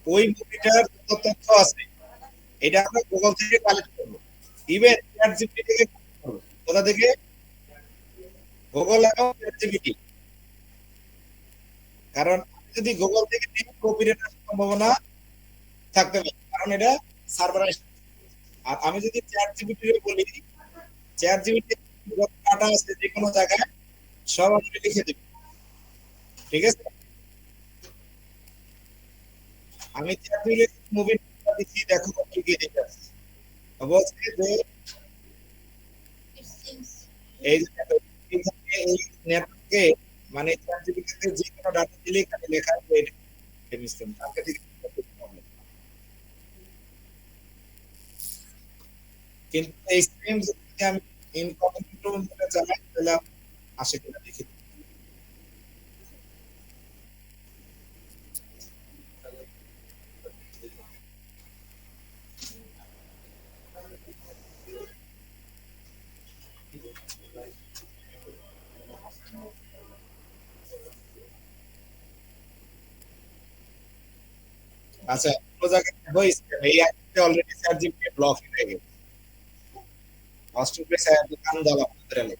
Speaker 1: ওই মুভিটার যত তথ্য আছে এটা আমরা গুগল থেকে কালেক্ট করবো, ইভেন চ্যাট জিপিটি থেকে collect করবো। কোথা থেকে? গুগল এবং চ্যাট জিপিটি। কারণ আমি যদি গুগল থেকে নিই, কপিরাইট সম্ভাবনা থাকতে পারে, কারণ এটা সার্ভারাইজ। আর আমি যদি চ্যাট জিপিটি বলি, চ্যাট জিপিটি ডাটা আছে যে কোনো জায়গায় সব আমি লিখে দেব। ঠিক আছে, আমি চ্যাট জিপিটি মুভি দিচ্ছি, দেখো কি কি দিতে আছে। বলছে যে এই যে দেখো, এই নেটওয়ার্কে মানে চ্যাট জিপিটিতে যে কোনো ডাটা দিলে এখানে লেখা আছে এটা মিশ্রণ তাকে ঠিক হবে। কিন্তু এই সেম যদি আমি ইনকগনিটো মোডে চালাই তাহলে আসে কিনা দেখি। আচ্ছা, কোনো জায়গায় হয়েছে এই আইডিতে অলরেডি চ্যাট জিপিটি ব্লক হয়ে গেছে, অস্ট্রেলিয়া সাহেব দোকান দালা আপনাদের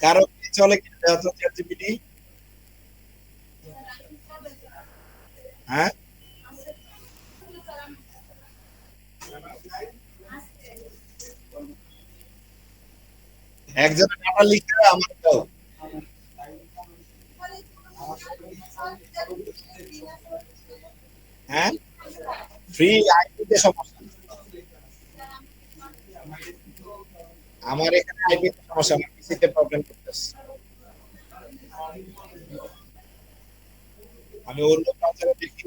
Speaker 1: কারো কি চলে কি যেহেতু চ্যাট জিপিটি। হ্যাঁ, একজনের নাম্বার লিখে আমার দাও। হ্যাঁ, ফ্রি আইপিতে সমস্যা, আমার এখানে আইপিতে সমস্যা, আমার পিসিতে প্রবলেম করতেছে। আমি অন্য ব্রাউজারে দেখি।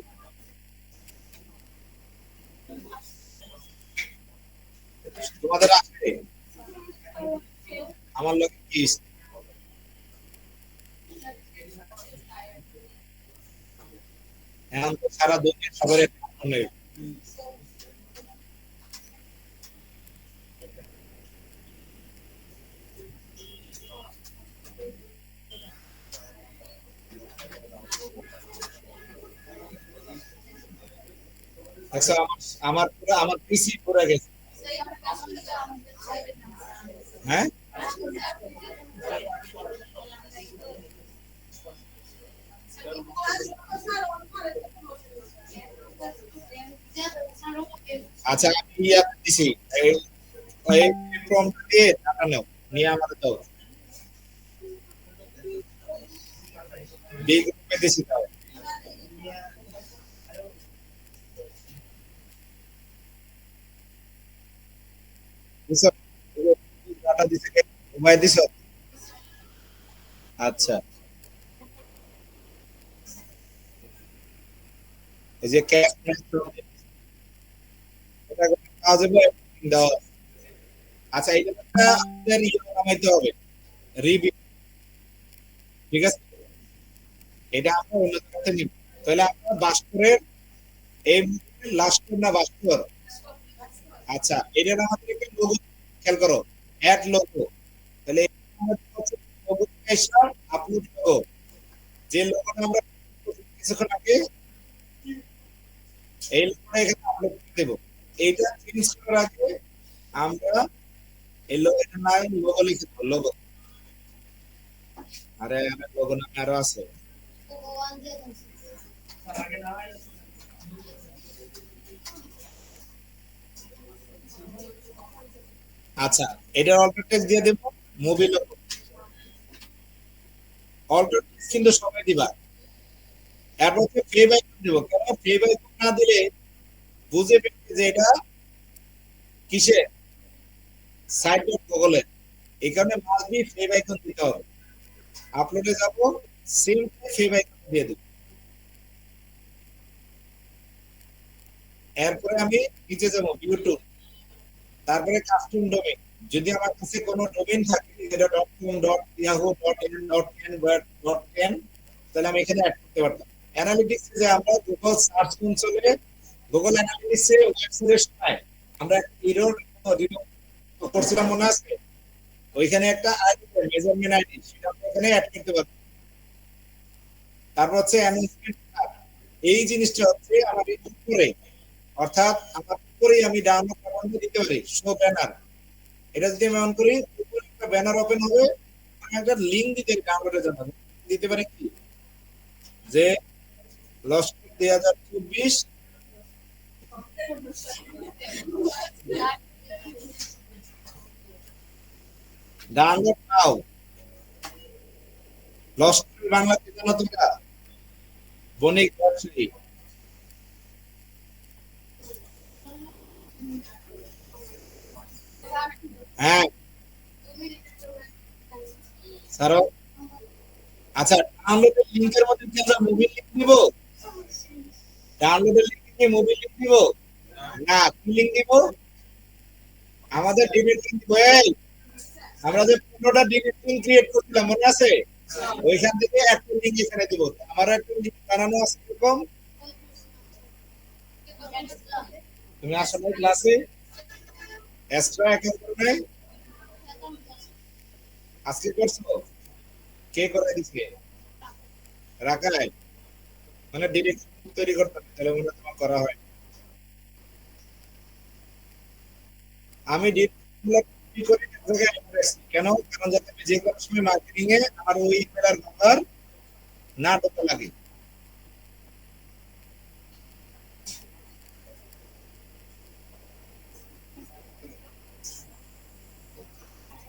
Speaker 1: তোমাদের আসবে আমার লোক কি, এখন তো সারা দুনিয়া খবরের নেই। আচ্ছা, আমার পুরো আমার পিসি পুরো গেছে। হ্যাঁ, আচ্ছা আমি ইয়া দিছি, এই এই প্রম্পট দিয়ে ডাটা নাও, নিয়ে আমাদের দাও, বি গ্রুপে দিছি দাও। দিছো? ডাটা দিছে কে? ঘুমাই দিছো? আচ্ছা, এই যে ক্যাশ এটা কাজ হবে দাও। আচ্ছা, এই ব্যাপারটা আমাদের ইয়ে নামাইতে হবে, রিভিউ, ঠিক আছে? এটা আমরা অন্য জায়গাতে নিব। তাহলে আমরা বাস্করের এই লাস্ট না বাস্কর। আচ্ছা, এটার আমাদের একটা লোগো খেয়াল করো, অ্যাড লোগো। তাহলে আমাদের হচ্ছে লোগো এসা আপলোড লোগো, যে লোগোটা আমরা কিছুক্ষণ আগে এই লোগোটা এখানে আপলোড করে দেব। এইটা চেঞ্জ করার আগে আমরা এই লোগোটা নাই লোগো লিখে দেবো, লোগো। আরে আমার লোগো নামে আরো আছে। আচ্ছা, এটার অল্প টেক্সট দিয়ে দেব, মুভি লোগো। অল্প টেক্সট কিন্তু সবাই দিবা। এরপর হচ্ছে ফেভ আইকন দেব, কেন ফেভ আইকন না দিলে বুঝে পেতে যে এটা কিসে, সাইট ডট গুগলে। এই কারণে মাস্ট বি ফেভ আইকন দিতে হবে। আপলোডে যাব, সিম্পল ফেভ আইকন দিয়ে দেব। এরপরে আমি নিচে যাব ইউটিউব, তারপরে কাস্টম ডোমেইন। যদি আমার কাছে কোনো ডোমেইন থাকে যেটা .com .yahoo .in .in তাহলে আমি এখানে অ্যাড করতে পারতাম। অ্যানালিটিক্স যে আমরা গুগল সার্চ কনসোলে, গুগল অ্যানালিটিক্সে ওয়েবসাইটের সময় আমরা এরর করছিলাম, মনে আছে? ওইখানে একটা আইডি, মেজারমেন্ট আইডি, সেটা আমরা এখানে অ্যাড করতে পারবো। তারপর হচ্ছে অ্যানাউন্সমেন্ট, এই জিনিসটা হচ্ছে আমার এই উপরে, অর্থাৎ আমার উপরেই আমি ডাউনলোড বাটন দিতে পারি, শো ব্যানার। এটা যদি আমি অন করি, উপরে একটা ব্যানার ওপেন হবে, আমি একটা লিংক দিতে ডাউনলোডের জন্য দিতে পারি কি, যে লস্ট 2024 ডাউনলোড নাও, লস্ট বাংলাতে জানো তোমরা, বণিক ব্যবসায়ী। হ্যাঁ, স্যার। আচ্ছা, ডাউনলোডের লিংকের মধ্যে কি আমরা মুভি লিংক দিব? ডাউনলোডের লিংকে কি মুভি লিংক দিব? না, কি লিংক দিব? আমাদের ডিবিট লিংক দিব। এই আমরা যে 15টা ডিবিট লিংক ক্রিয়েট করছিলাম, মনে আছে? ওইখান থেকে একটা লিংক এখানে দিব। আমার একটা লিংক বানানো আছে এরকম। তুমি আসলে ক্লাসে এক্সট্রা অ্যাকাউন্ট করবে, আজকে করছো? কে করে দিচ্ছে? রাখায়, মানে ডিরেক্ট তৈরি করতে হবে, তাহলে মনে হয় তোমার করা হয়। আমি ডিরেক্ট করি এক জায়গায় address। কেন? কারণ যাতে আমি যে কোনো সময় মার্কেটিং এ আমার ওই ইমেল আর নাম্বার না ঢোকা লাগে।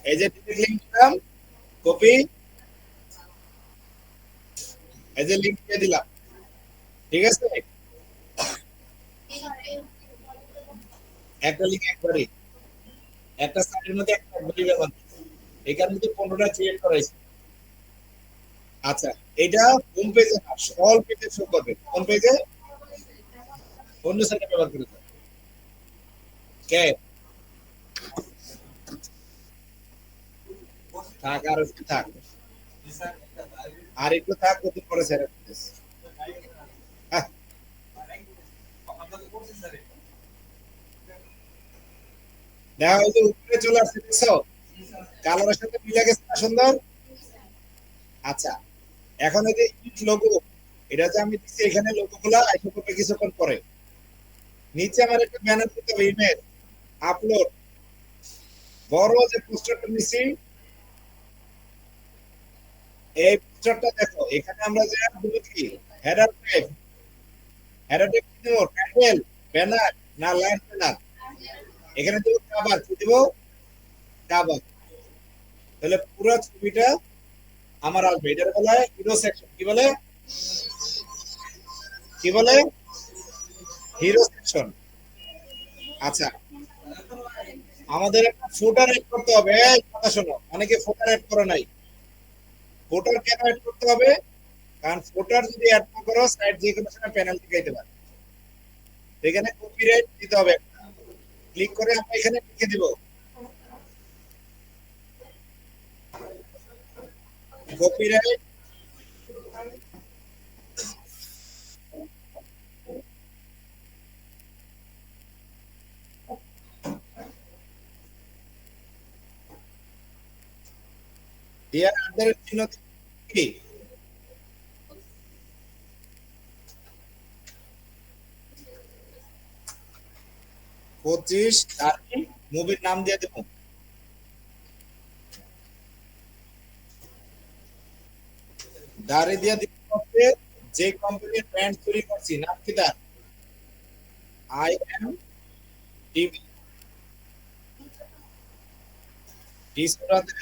Speaker 1: এই যে ডিরেক্ট লিংক দিলাম, কপি, এই যে লিংক দিয়ে দিলাম, ঠিক আছে? একটা লিংক একবারই, একটা সাইটের মধ্যে একটা একবারই ব্যবহার করছি। এখান থেকে 15টা ক্রিয়েট করাইছি। আচ্ছা, এটা হোম পেজে না, অল পেজে শো করবে। কোন পেজে? অন্য সাইটে ব্যবহার করে কে থাক, আর একটু থাক, আর একটু থাক, কত পরে ছেড়ে দিতেছে। হ্যাঁ, দেখা ওই যে উপরে চলে আসছে, দেখছো? কালারের সাথে মিলে গেছে না, সুন্দর। আচ্ছা, এখন এই যে ইট লোগো, এটা যে আমি দিচ্ছি এখানে লোগো গুলা আইসা করবে কিছুক্ষণ পরে, নিচে আমার একটা ব্যানার দিতে হবে, ইমেজ আপলোড, বড় যে পোস্টারটা নিছি, এই পোস্টারটা দেখো, এখানে আমরা যে দেব কি হেডার টাইপ, হেডার টাইপ কি দেব, টাইটেল, ব্যানার না লাইন ব্যানার, এখানে দেব কভার, কি দেব কভার। তাহলে পুরো ছবিটা আমার আসবে, এটার বলা হয় হিরো সেকশন, কি বলে, কি বলে, হিরো সেকশন। আচ্ছা, আমাদের একটা ফুটার এড করতে হবে, এই কথা শোনো, অনেকে ফুটার এড করে নাই। ফুটার কেন এড করতে হবে, কারণ ফুটার যদি অ্যাড না করো সাইট যে কোনো সময় পেনাল্টি খাইতে পারে, এখানে কপিরাইট দিতে হবে, ক্লিক করে আমরা এখানে লিখে দিব কপিরাইট, এর আন্ডারে চিহ্ন কি 25 তারিখ, মুভির নাম দিয়ে দেব, দাঁড়িয়ে দিয়ে দিতে হবে যে কোম্পানির ব্র্যান্ড তৈরি করছি, নাম কি তার, আই এম টিভি, ডি সরাতে,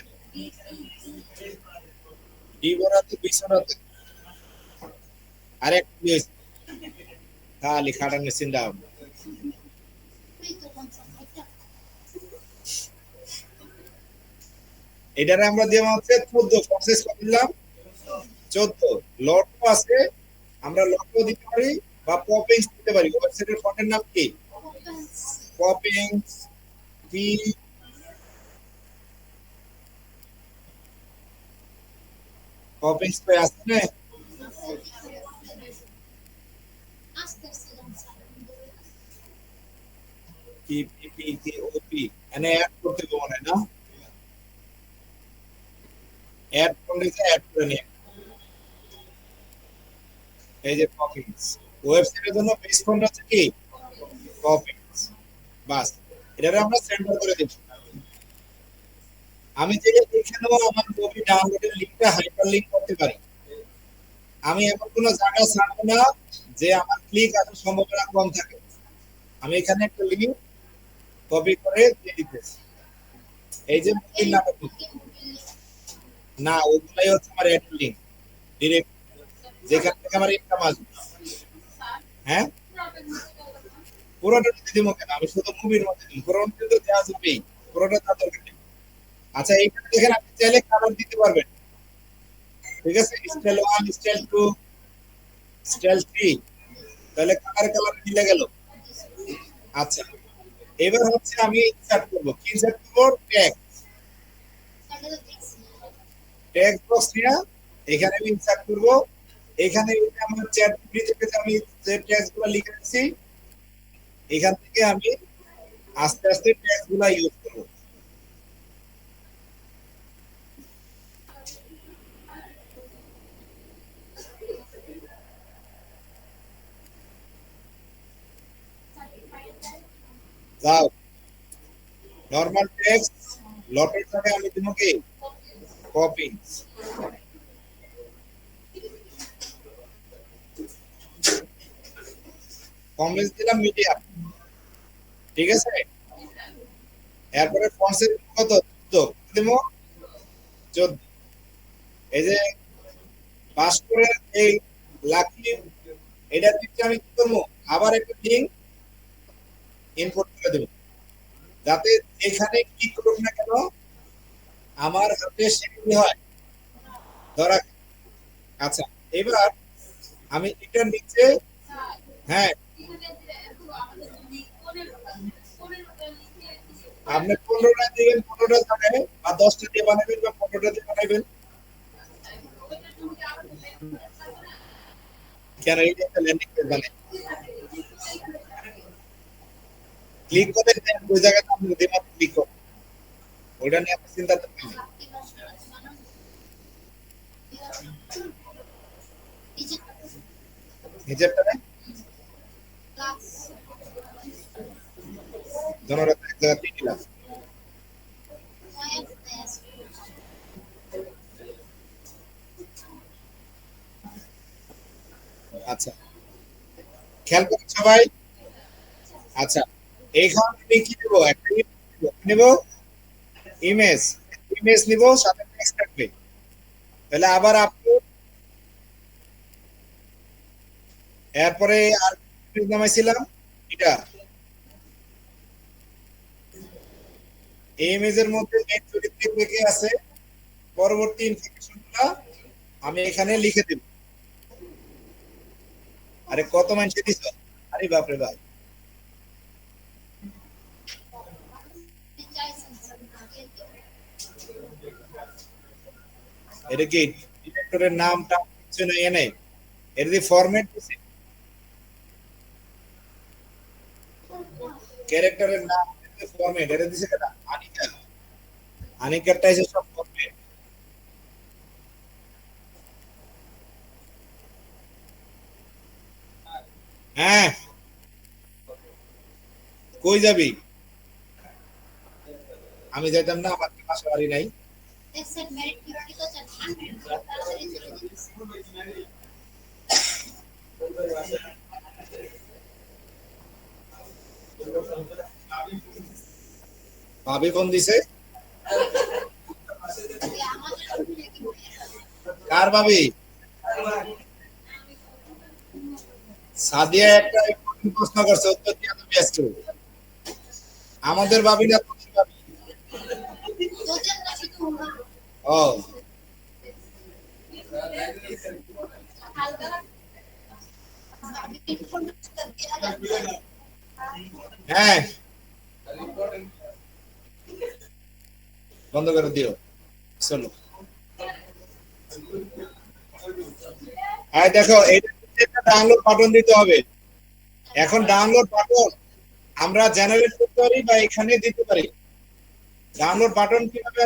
Speaker 1: ডি বরাতে, বি সরাতে, আরেক প্লিজ, খালি খাটানো চিন্তা হবে। এটারে আমরা দিয়ে হচ্ছে 14 প্রসেস করে দিলাম, 14 লটো আছে, আমরা লটো দিতে পারি বা পপিংস দিতে পারি, ওয়েবসাইটের ফন্টের নাম কি, পপিংস, পি, পপিংস पे আছে না, P P P K O P, এনে অ্যাড করতে হবে মনে হয় না, অ্যাড করলে যে অ্যাড করে নিয়ে, এই যে পপিংস, ওয়েবসাইটের জন্য বেস ফন্ট হচ্ছে কি পপিংস, বাস, এটারে আমরা সেন্টার করে দিচ্ছি। আমি যে এখানেও আমার মুভি ডাউনলোডের লিংকটা হাইপার লিংক করতে পারি, আমি এমন কোনো জায়গা ছাড়বো না যে আমার ক্লিক আসার সম্ভাবনা কম থাকে, আমি এখানে একটা লিংক কপি করে দিয়ে দিতেছি, এই যে মুভির নাম, না ওগুলাই হচ্ছে আমার অ্যাড লিংক, ডিরেক্ট যেখান থেকে আমার ইনকাম আসবে। হ্যাঁ, পুরোটা দিতে দিব কেন, আমি শুধু মুভির মধ্যে দিই, পুরোটা কিন্তু দেওয়া যাবেই, পুরোটা তার দরকার নেই। আচ্ছা, এইখানে দেখেন আপনি চাইলে কালার দিতে পারবেন, ঠিক আছে, স্টাইল 1, স্টাইল 2, স্টাইল 3, তাহলে কালার কালার মিলে গেল। আচ্ছা, এবার হচ্ছে আমি ইনসার্ট করব, কি ইনসার্ট করব, ট্যাগ, ট্যাগ বক্স নিয়ে এখানে আমি ইনসার্ট করব, এখানে আমার চ্যাট জিপিটি থেকে আমি যে ট্যাগগুলো লিখে রাখছি, এখান থেকে আমি আস্তে আস্তে ট্যাগগুলো ইউজ করব। যাও, নরমাল টেক্সট, লটের জায়গায় আমি তোমাকে কপি, কমেন্টস দিলাম মিডিয়াম, ঠিক আছে, এরপরে ফন্টের কত 14 দেব, 14, এই যে ভাস্করের এই লাকি, এটা দিতে আমি কি করবো, আবার একটা লিংক ইনপুট করে দেব, যাতে এখানে ক্লিক করুক না কেন আমার হাতে সেগুলি হয় ধরা। আচ্ছা, এবার আমি এটার নিচে, হ্যাঁ, আপনি 15টা দিবেন, 15টা জায়গায় বা 10টা দিয়ে বানাবেন বা 15টা দিয়ে বানাবেন, কেন এই যে একটা ল্যান্ডিং পেজ বানাই, ক্লিক করে দেন ওই জায়গাতে আপনি দিমাগ ক্লিক করুন, ওইটা নিয়ে আপনি চিন্তা করবেন না। নিচেরটা ধন্যবাদ, এক জায়গা দিয়ে দিলাম। আচ্ছা, খেয়াল করুন সবাই। আচ্ছা, এইখান থেকে কি দেবো, একটা নেব, ইমেজ, ইমেজ নিব, সাথে টেক্সট থাকবে। তাহলে আবার আপলোড, এরপরে আর নামাইছিলাম এটা, এই ইমেজের মধ্যে মেন চরিত্র কে আছে, পরবর্তী ইনফরমেশনগুলো আমি এখানে লিখে দেব। আরে কত মানুষ দিছ, আরে বাপরে বাপ, এটা কি ডিরেক্টরের নামটা কিছু নেই এনে, এর দি ফরম্যাট দিছে, ক্যারেক্টারের নাম ফরম্যাট এটা দিছে কেন, আনিকা, আনিকারটা এসে সব ফরম্যাট। হ্যাঁ, কই যাবি, আমি যাইতাম না, আমার পাশে বাড়ি নাই। ভাবি ফোন দিছে, কার ভাবি, সাদিয়া একটা প্রশ্ন করছে, উত্তর দিয়ে তো ব্যস্ত, আমাদের ভাবি না তোদের ভাবি? ও, হ্যাঁ, বন্ধ করে দিও, চলো। হ্যাঁ দেখো, এটা ডাউনলোড বাটন দিতে হবে। এখন ডাউনলোড বাটন আমরা জেনারেট করতে পারি বা এখানে দিতে পারি। ডাউনলোড বাটন কিভাবে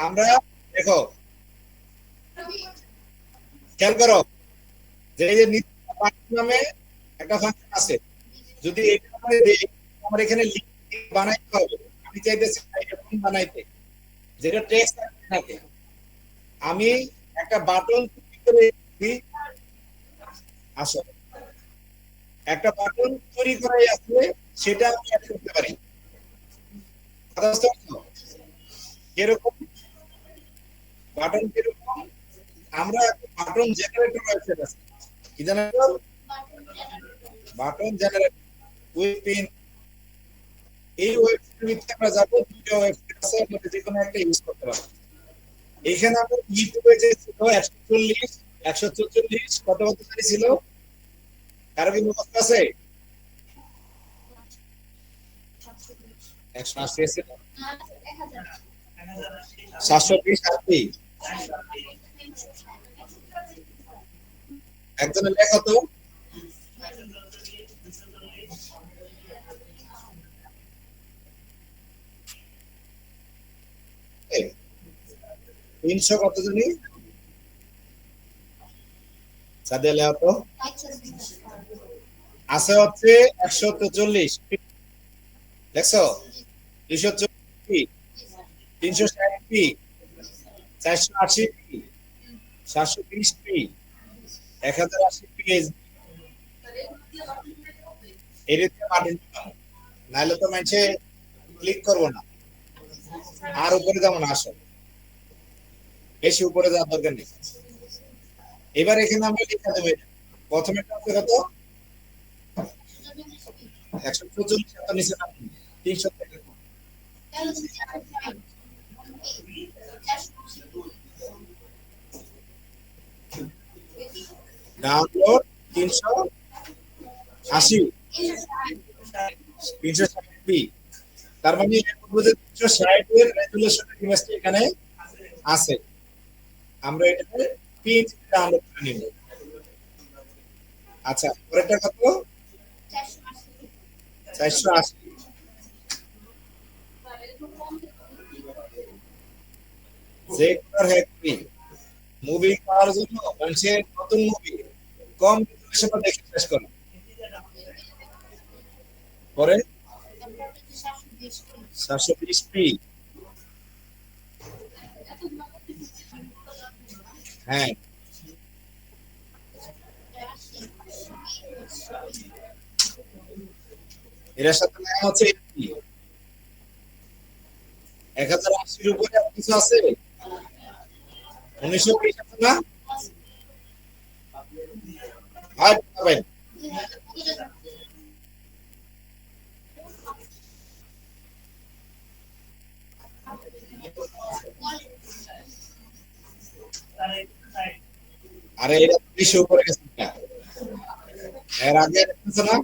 Speaker 1: আমরা, দেখো খেয়াল করো, যে এই যে নামে একটা ফাংশন আছে, যদি এটা আমরা দেই, আমার এখানে লিঙ্ক বানাইতে হবে। আমি চাইতেছি এরকম বানাইতে, যেটা টেক্সট থাকে। আমি একটা বাটন তৈরি করে দিই, আসো, একটা বাটন তৈরি করাই আছে, সেটা আমি অ্যাড করতে পারি। এরকম বাটন কিরকম, আমরা বাটন জেনারেটর ওয়েবসাইট আছে, কি generator, button generator with pin, এই ওয়েবসাইটের ভিতরে আমরা যাব, দুটো ওয়েবসাইট আছে, আমরা যে কোনো একটা ইউজ করতে পারবো। এখানে আমরা ইউটিউবে যে ছিল 140 144 কত কত ছিল, কারো কি মুখস্থ আছে? 180 ছিল, 720 আসবে, একজনের লেখা তো, এই 300 কত জানি, সাদে লেখা তো আছে হচ্ছে 140, দেখছো, 240 P, 360 P, 480 P, 720 P, 1080 P, এরিতে বাটন, নাইলে তো মানুষে ক্লিক করবো না। আর উপরে যেমন আসো, বেশি উপরে যাওয়ার দরকার নেই। এবার এখানে আমরা লিখে দেবো, প্রথমে কত, 144, এত নিচে নামুন, 300 থেকে ডাউনলোড 380, 360 পি, তার মানে 360 এর রেজুলেশন ইমেজটা এখানে আছে, আমরা এটাকে পিন ডাউনলোড করে নিব। আচ্ছা, পরেরটা কত, 480, যে করার হ্যাপি মুভি পাওয়ার জন্য মানুষের নতুন মুভি কম রেজুলেশনে দেখে শেষ করে, পরে 720p। হ্যাঁ, এর সাথে লেখা হচ্ছে 1080-র উপরে আর কিছু আছে? 1920 আছে না? আর পাবেন। আরে এটা 20 উপরে গেছে না। এর আগে আছে না?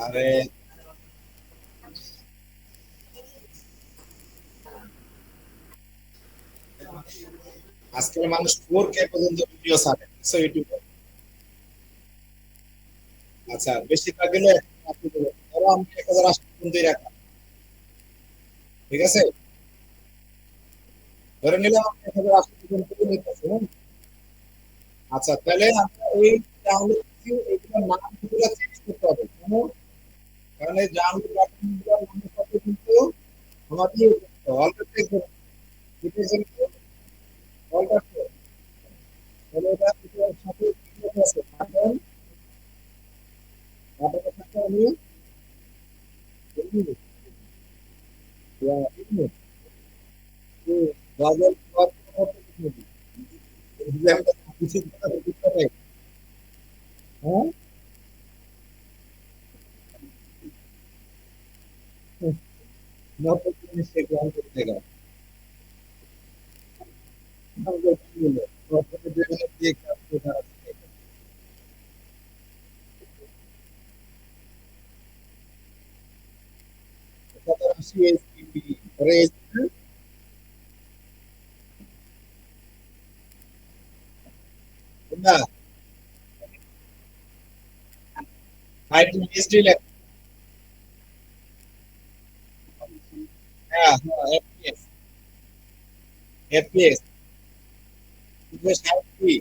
Speaker 1: আরে আজকাল মানুষ 4K পর্যন্ত ভিডিও ছাড়ে ইউটিউবে। আচ্ছা, বেশি থাকলে আপনি বলুন, ধরো আমি 1080 পর্যন্তই রাখলাম, ঠিক আছে? ধরে নিলাম আমি 1080 পর্যন্ত নিতেছি, হ্যাঁ? আচ্ছা, তাহলে আমরা এই ডাউনলোড এগুলোর নামগুলো চেঞ্জ করতে হবে, কেন? কারণ এই ডাউনলোড বাটনগুলোর নামের সাথে কিন্তু আমাদের অলরেডি এটার জন্য অলটা তাহলে এটা এটার সাথে কি আছে? বাটন বাটনের সাথে আমি বাজার হ্যাঁ, নতুন জিনিস গ্রহণ করতে গেলে না, ফাইভ জিএসটি লেখা। হ্যাঁ, হ্যাঁ, এফপিএস এফপিএস কি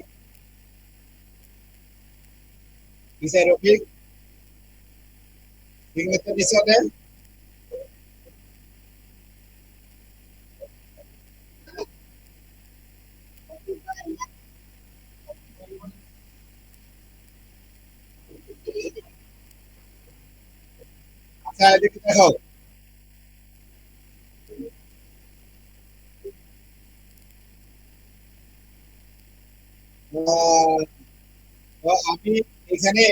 Speaker 1: কিসের রফিক সিগনেচার হিসাবে? আচ্ছা, এদিকে দেখো। আহ, তো আমি এখানে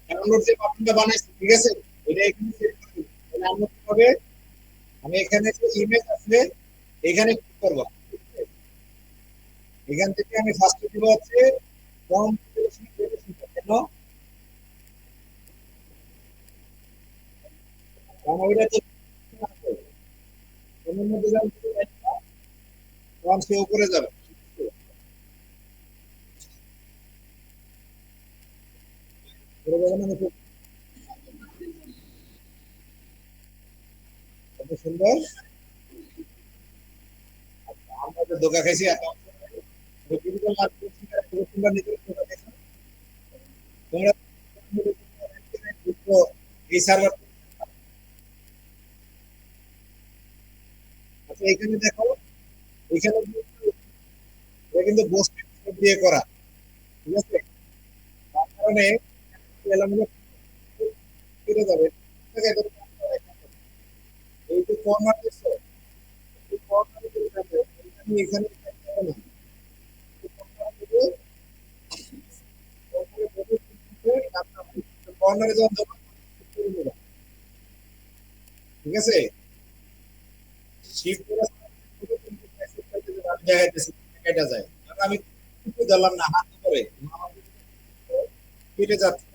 Speaker 1: ডাউনলোড যে বাটনটা বানাইছি, ঠিক আছে? এটা এখানে সেট করে দিই। তাহলে আমরা কি হবে, আমি এখানে যে ইমেজ আছে এখানে ক্লিক করব। এখান থেকে আমি ফার্স্টে দিব হচ্ছে কম কেন? কারণ ওইটা যে এর মধ্যে যখন তখন সে উপরে যাবে। উপরে যাবে মানে খুব কত সুন্দর। আমরা যে ধোকা খাইছি এত ডিজিটাল মার্কেটিং তোমরা নিজের ধোকা খাইছো। তোমরা এই সার্ভার। আচ্ছা, এখানে দেখো, এখানে কিন্তু এটা কিন্তু বোস্ট দিয়ে করা, ঠিক আছে? তার কারণে এলামেন্ট কেটে যাবে। এই যে কর্নার দেখছো, এই কর্নারে চলে যাবে, এখানে এখানে কর্নারে যখন দোকান করে নেবা, ঠিক আছে? শিফট করে দেখাইতেছি কেটে যায়, কারণ আমি কিছু দিলাম না, হাত করে কেটে যাচ্ছে।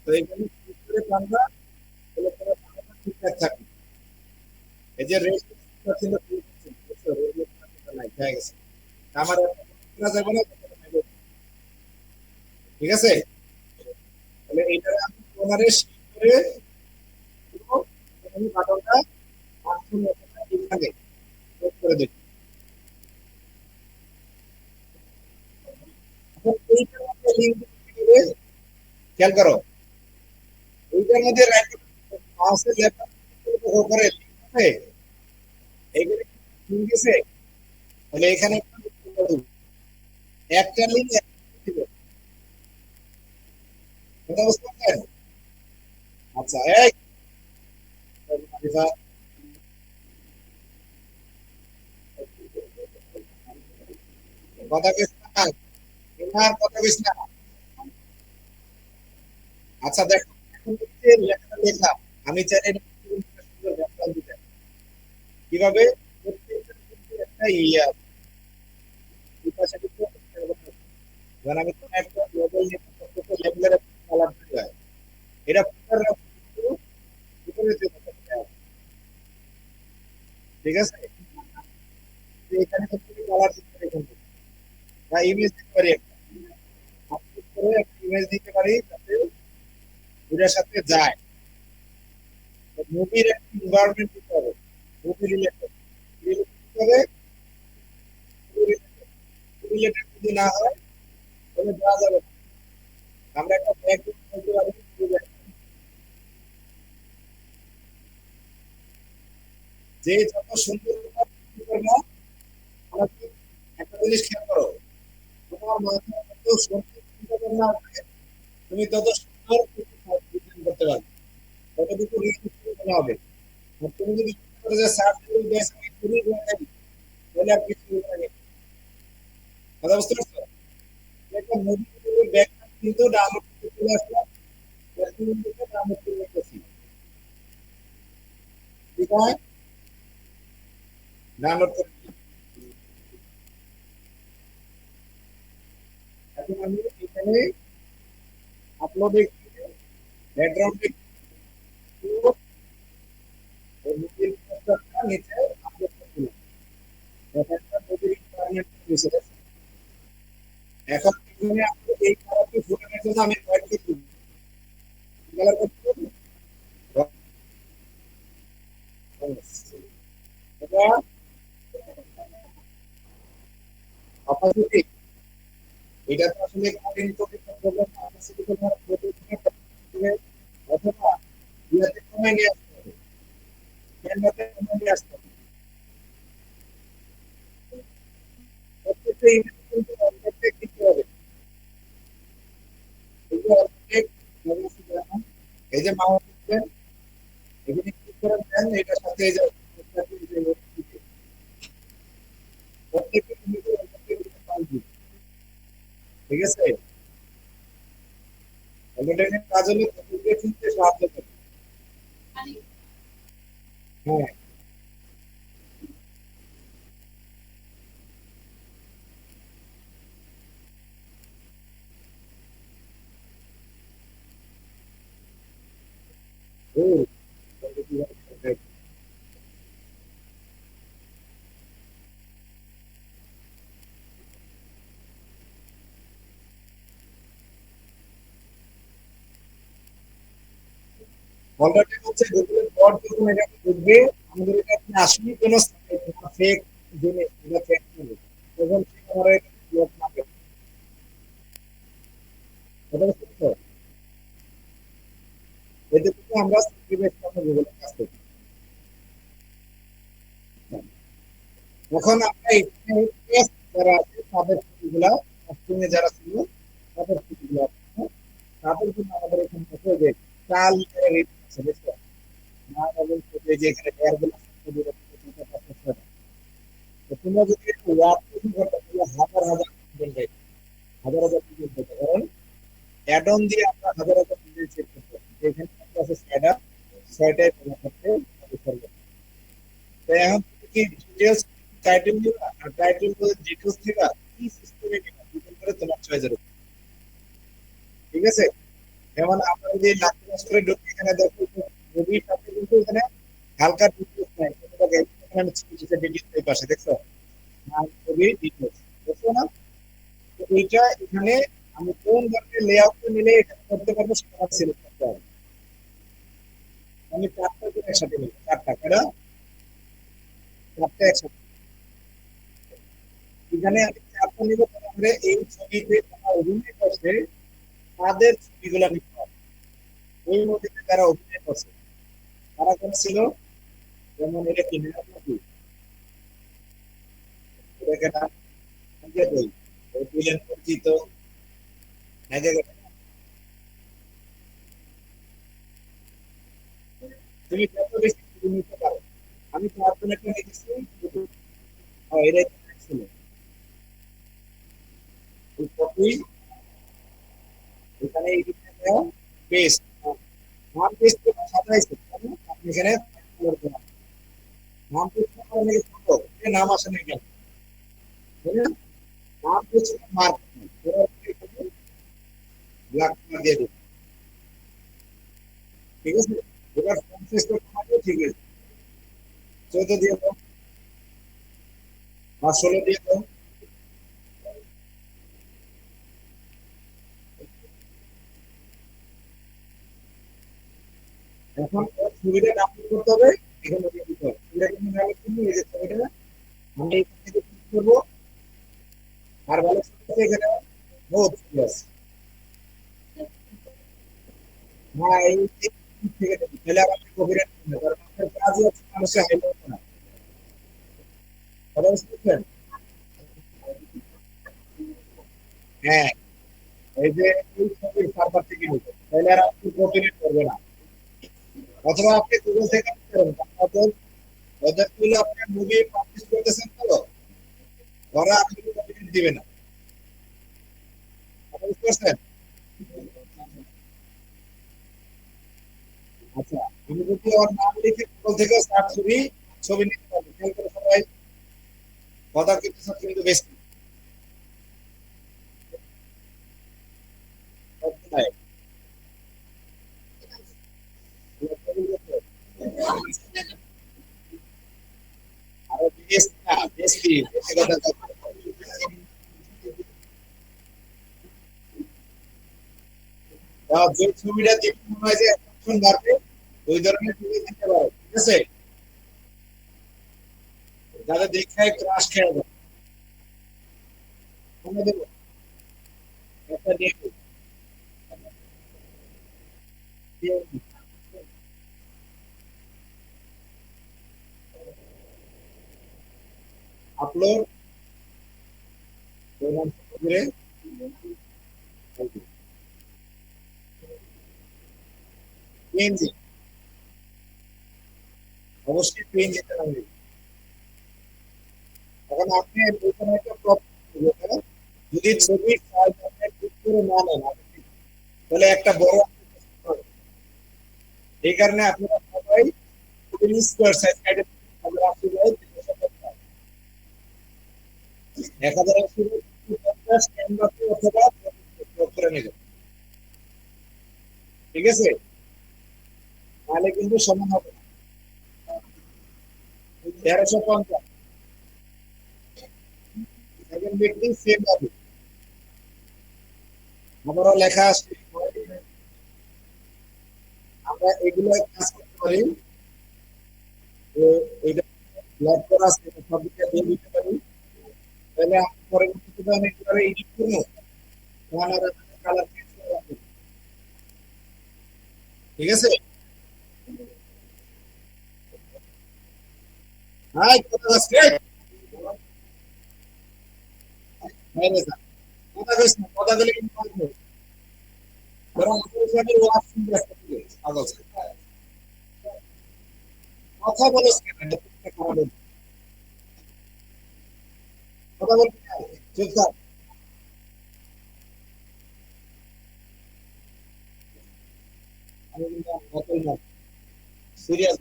Speaker 1: তো এখানে শিফট করে টানবা, তাহলে পরে টানাটা ঠিকঠাক থাকে। এই যে রেস্ট ছিল নাই হয়ে গেছে, আমার করা যাবে না, ঠিক আছে? তাহলে এইটা আমি কর্নারে শিফট করে পুরো আমি বাটনটা এখানে করে দিই। লিঙ্ক খেয়াল করো, এইটার মধ্যে মাউসের লেফট করে এইগুলো লিঙ্ক আছে, তাহলে এখানে একটা লিঙ্ক কথা বুঝতে পারছেন? আচ্ছা, এই কথা কইস না, এনার কথা কইস না। আচ্ছা দেখো, এখন হচ্ছে লেখাটা লিখলাম, আমি চাইলে এটা সুন্দর ব্যাখ্যা দিতে। কিভাবে? প্রত্যেকটার কিন্তু একটা ইয়ে আছে, এই পাশে কিন্তু একটা করে। যেমন আমি কোনো একটা লেবেল নিতে, প্রত্যেকটা লেবেলের একটা কালার দিতে হয়। এটা ফুটার কিন্তু ভিতরে যেতে হবে। ঠিক আছে? তো এখানে কিন্তু কালার দিতে পারি কিন্তু, বা ইমেজ দিতে পারি একটা। আপলোড করে একটা ইমেজ দিতে পারি যাতে ওটার সাথে যায়। মুভির একটা এনভায়রনমেন্ট দিতে হবে, মুভি রিলেটেড দিতে হবে, রিলেটেড যদি না হয় তাহলে দেওয়া যাবে না। আমরা একটা ব্যাকগ্রাউন্ড বলতে পারি, যে যত সুন্দর করবো, আমরা কি একটা জিনিস খেয়াল করো, তোমার মাথায় যত সুন্দর চিন্তা ভাবনা আসবে, তুমি তত সুন্দর ডিজাইন করতে পারবে, ততটুকু রিয়েলিস্টিক মনে হবে। আর তুমি যদি চিন্তা করো যে সার্চ করে বেশ আমি চুরি করে নেই, তাহলে আর কিছু লাগে। কথা বুঝতে পারছো? একটা মুভি ব্যাকগ্রাউন্ড কিন্তু ডাউনলোড করতে চলে আসলাম, ডাউনলোড করে রেখেছি, ঠিক আছে? ডাউনলোড করে এখন আমি এখানে আপলোডে ব্যাকগ্রাউন্ডে মুভির পোস্টারটা নিচে আপলোড করছিলাম, একটা মুভির ইন্টারনেট দিয়েছে। এখন এখানে আপনি এই কালারটি ফুটানোর জন্য আমি হোয়াইট করব, কালার করব, এটা অপোজিট। এটা তো আসলে কাটিং করতে প্রবলেম আছে, তোমার প্রতিদিন অথবা ইয়াতে কমে নিয়ে আসতে হবে, ক্যানভাতে কমে নিয়ে আসতে হবে। প্রত্যেকটা ইমেজ কিন্তু অল্পতে দিতে হবে। এই যে অল্পতে এই যে মাউস দিচ্ছেন, এখানে ক্লিক করে দেন, এটার সাথে এই যে প্রত্যেকটা ইমেজের অল্পতে দিতে পারবেন। ঠিক আছে? অ্যাডভার্টাইজিং কাজ হলো প্রত্যেকটা চিনতে সাহায্য করে। হ্যাঁ, হুম, অলরেডি হচ্ছে গুগলের বট যখন এটা ঢুকবে, আমাদের এটা আপনি আসলে কোনো ফেক জিনিস, এটা ফেক জিনিস, তখন সে আমার এটা ব্লক মারবে। এটা বুঝতে পারছো? এতে কিন্তু আমরা সিকিউরিটি আমরা গুগলের কাজ করছি। এখন আমরা এখানে টেস্ট যারা আছে তাদের ছবিগুলা, স্ক্রিনে যারা ছিল তাদের ছবিগুলা আছে, তাদের জন্য আমাদের এখানে আছে যে চাল রেট আছে, বুঝছো? না এবং ছবি যে এখানে এয়ারগুলো ছবি রাখতে, তো তোমরা যদি একটু ওয়ার্ক করতে তাহলে হাজার হাজার content পাইবে, হাজার হাজার content পাইবে। কারণ অ্যাড অন দিয়ে আমরা হাজার হাজার content সেট করতে পারি। এখানে একটা আছে ছয়টা, ছয়টায় তোমার ক্ষেত্রে ব্যবহার করতে। তো এখন তুমি কি ডিটেলস টাইটেল দিবা, আর টাইটেল করে ডিটেলস দিবা, কি সিস্টেমে দিবা, ডিপেন্ড করে তোমার চয়েসের উপর। ঠিক আছে? যেমন আমরা যদি লাকি বাস করে ঢুকি, এখানে দেখো মুভির সাথে কিন্তু এখানে হালকা ডিটেলস নাই, এখানে আমি ডিটেলস এই পাশে দেখছো, নাম ছবি ডিটেলস দেখছো না? তো এইটা এখানে আমি কোন ধরনের লেআউট নিলে এটা করতে পারবো সেটা সিলেক্ট করতে হবে। আমি চারটা করে একসাথে নিব, চারটা কেন, চারটা একসাথে, এখানে আমি চারটা নিব, করে এই ছবিতে যারা অভিনয় করছে তাদের ছবিগুলো নিতে হবে। ওই মুভিতে যারা অভিনয় করছে তারা কোন ছিল, যেমন এটা কি নায়ক নাকি, এটাকে নাম দিয়ে বই, ওই ভিলেন পরিচিত নায়িকা। তুমি যত বেশি ছবি নিতে পারো, আমি তো আপনার একটা নিতেছি, এটাই তো ছিল ওই কপি, এখানে এই পেস্ট, নাম পেস্ট করে সাজাইছে, তাই না? আপনি এখানে নাম পেস্ট করার নাকি ছোট, নাম আসে না কেন, তাই না? নাম পেস্ট মার্ক ব্ল্যাক দিয়ে দিন, ঠিক আছে। এবার ফোন শেষ করতে পারবে, ঠিক আছে। 14 দিয়ে দাও আর 16 দিয়ে দাও। এখন ছবিটা ডাউনলোড করতে হবে, এখানে দিয়ে দিতে হবে। ছবিটা কিন্তু ডাউনলোড করবো, এই যে ছবিটা আমি এখান থেকে ক্লিক করবো, আর ভালো ছবিটা এখানে বহুত ছবি আছে। হ্যাঁ, এই দিক থেকে দেখি, তাহলে আমাদের কপিরাইট হবে না, কারণ আমাদের কাজই হচ্ছে মানুষের হাইলাইট করা। কথা বুঝতে পারছেন? হ্যাঁ, এই যে এই ছবির সার্ভার থেকে নিবে, তাহলে আর আপনি কপিরাইট করবে না। অথবা আপনি গুগল থেকে নিতে পারেন, ওদের ওদের তুলে আপনার মুভি পাবলিশ করতেছেন তো, ওরা আপনাকে কপিরাইট দিবে না। কথা বুঝতে পারছেন? আচ্ছা, আমি যদি ওর নাম লিখে গুগল থেকে সার্চ করি, ছবি নিতে পারবো। খেয়াল করে সবাই, কথা কিন্তু সব কিন্তু বেশি নাই। আরো বেশ না, বেশি বেশি কথা যে ছবিটা দেখে মনে হয় যে অ্যাকশন বাড়বে, ওই ধরনের ছবি দেখতে পারো, ঠিক আছে। যাদের দেখে ক্রাশ খেয়ে যাবে, মনে দেবো একটা দেখো, আপলোড করে পিএনজি, অবশ্যই পিএনজি তে হবে। এখন আপনি ওইখানে একটা প্রবলেম, যদি ছবির সাইজ আপনি ঠিক করে না নেন আপনি, তাহলে একটা বড় এই কারণে আপনারা সবাই স্কোয়ার সাইজ কাটে 1080 বাই 1080 বাই 250 ক্যানভাসে অথবা করে নেবেন, ঠিক আছে। তাহলে কিন্তু সমান হবে না। 1350 সেকেন্ড ব্যক্তি সেম পাবে। আবারও লেখা আসছে, আমরা এগুলো কাজ করতে পারি, তো এটা ব্লক করা আছে, এটা সব দিকে দিয়ে দিতে পারি। তাহলে আমি পরবর্তীতে আমি এগুলো এডিট করবো, তখন আর কালার চেঞ্জ করা লাগবে না, ঠিক আছে। হাই কথা আছে, বাইরে যা, কথা কইস না, কথা বলে কিন্তু পারবো, বরং আপনার সাথে ওয়াজ শুনতে আসতে হবে, পাগল ছেলে। কথা বলছ কেন, এটা তো একটা খারাপ, কথা বলবি না, চুপ থাক। আমি কিন্তু বোতল না, সিরিয়াস,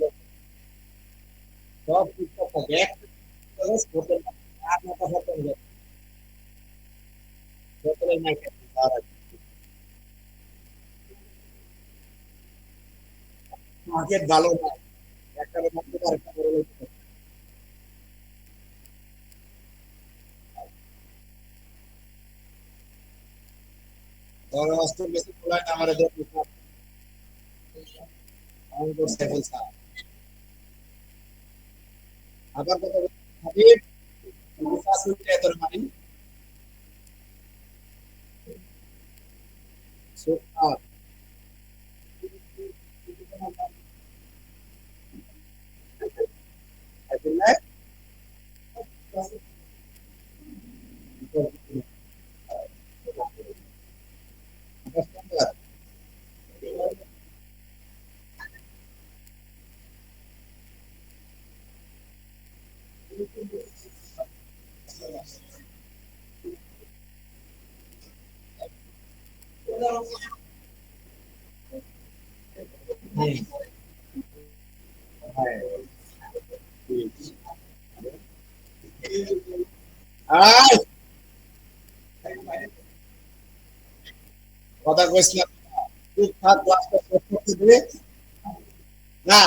Speaker 1: সব ঠিকঠাক থাকে, একটা বোতল না, আর মাথা ফাটা হয়ে যায়, বোতলের নাই খেতে আর মার্কেট ভালো না, একটা মার্কেট আরেকটা বড় লোক। ধরো অস্ত্র বেশি খোলায় না আমার এদের আমি তো সাইকেল ছাড়, আবার কথা হাবিব, তুমি কাজ করতে এত মারি, সুপার। কথা কইছিলাম তুই থাক ক্লাসটা শেষ করতে দে। না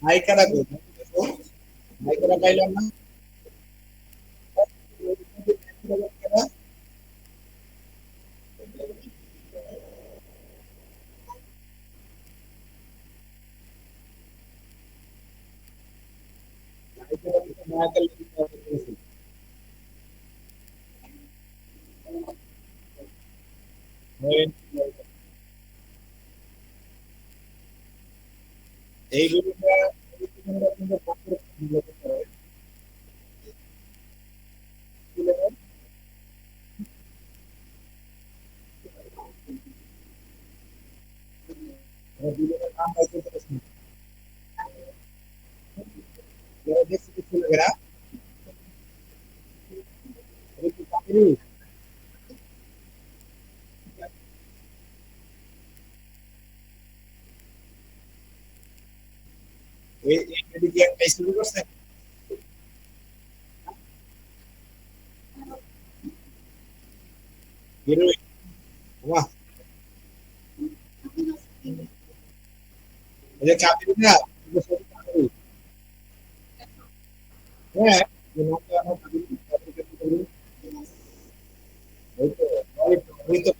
Speaker 1: মাইকাটা কই, মাইকাটা পাইলাম না। এই ভিডিওটা নাম পাইতে দেখছি কিছু লাগে না। এই এদিকে একটা শুরু করছে। হিরোইন, বাহ, এই যে কাবির না, এই যে সবই কাবির। হ্যাঁ, এই নামটা আমার কাবির, কাবির, কাবির। ওই তো, ওই তো, ওই তো।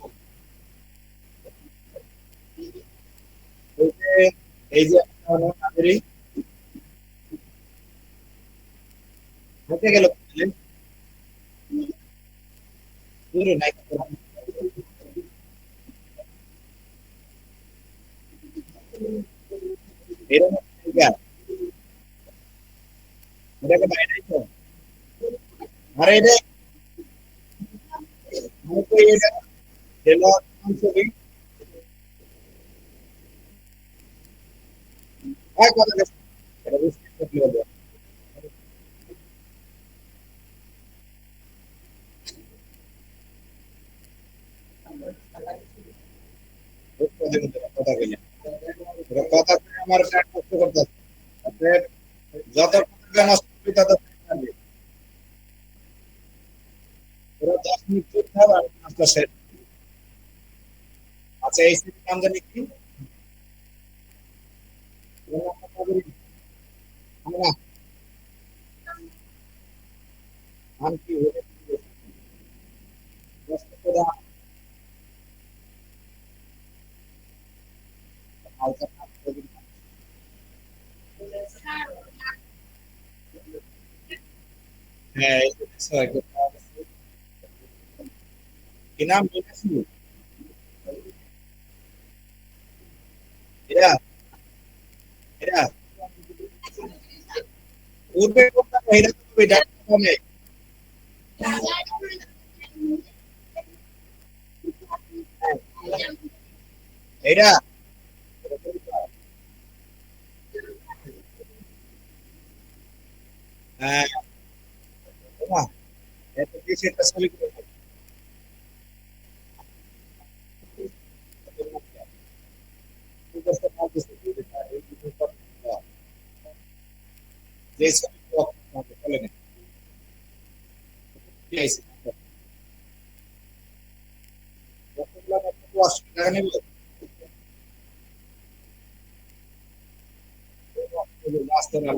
Speaker 1: ওই যে, এই যে আমার কাবিরই হাতে গেল বুঝলেন? পুরো নাই। এরকম জায়গা, এটাকে বাইরে তো। আরে এটা আমি তো এটা হলো ছবি। আর কথা গেছে। এটা বুঝতে কি হবে? বুঝতে দিন কথা কইলেন। এটা কথা কই আমার টাইম নষ্ট করতেছে। আপনার যত কথা নষ্ট করবে তত পারবে। ওরা 10 মিনিট চুপ থাক আর কাজটা শেষ। আচ্ছা এই সিটির নাম জানি কি? এর নামটা কাবির। না, নাম কি হলো? কষ্ট করে হালকা কাজ করে। হ্যাঁ, এই তো দেখছো একটা কাজ আছে। কি নাম মিনাসি? এরা, এরা উঠবে কোনটা এরা তো এটা নেই। এরা হ্যাঁ, ওমা, এত কিছু একটা ছবি করে যে ছবি বলে না কি আইছে টাকা নেব আসতে না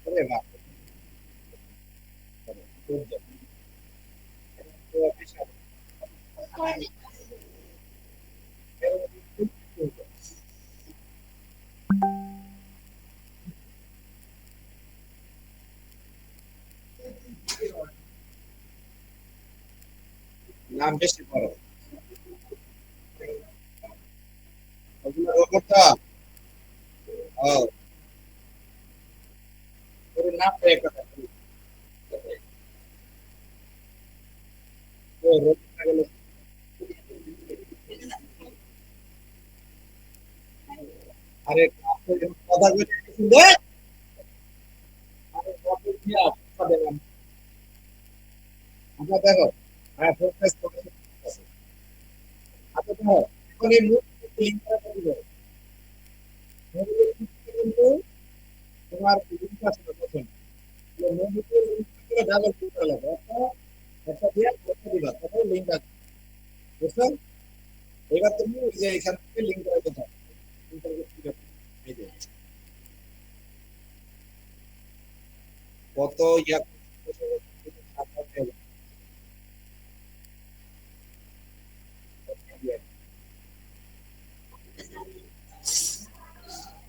Speaker 1: করে না নাম বেশি বড় ওগুলো রোবটটা ও ওর নামটা একটা ও রোবটটা গেল আরে কথা বলে দেখ আরে কত কি আপনি দেবেন আচ্ছা দেখো হ্যাঁ ফোকাস করে আচ্ছা দেখো এখন এই মুভ লিংক করে দিব কিন্তু তোমার লিংক আছে প্রথম মুভিতে লিংক করে ডাবল ক্লিক করা লাগবে একটা দিয়ে একটা দিবা তারপরে লিংক আছে বুঝছো এবার তুমি ওই যে এখান থেকে লিংক করে দিতে লিংক করে দিতে এই যে কত ইয়া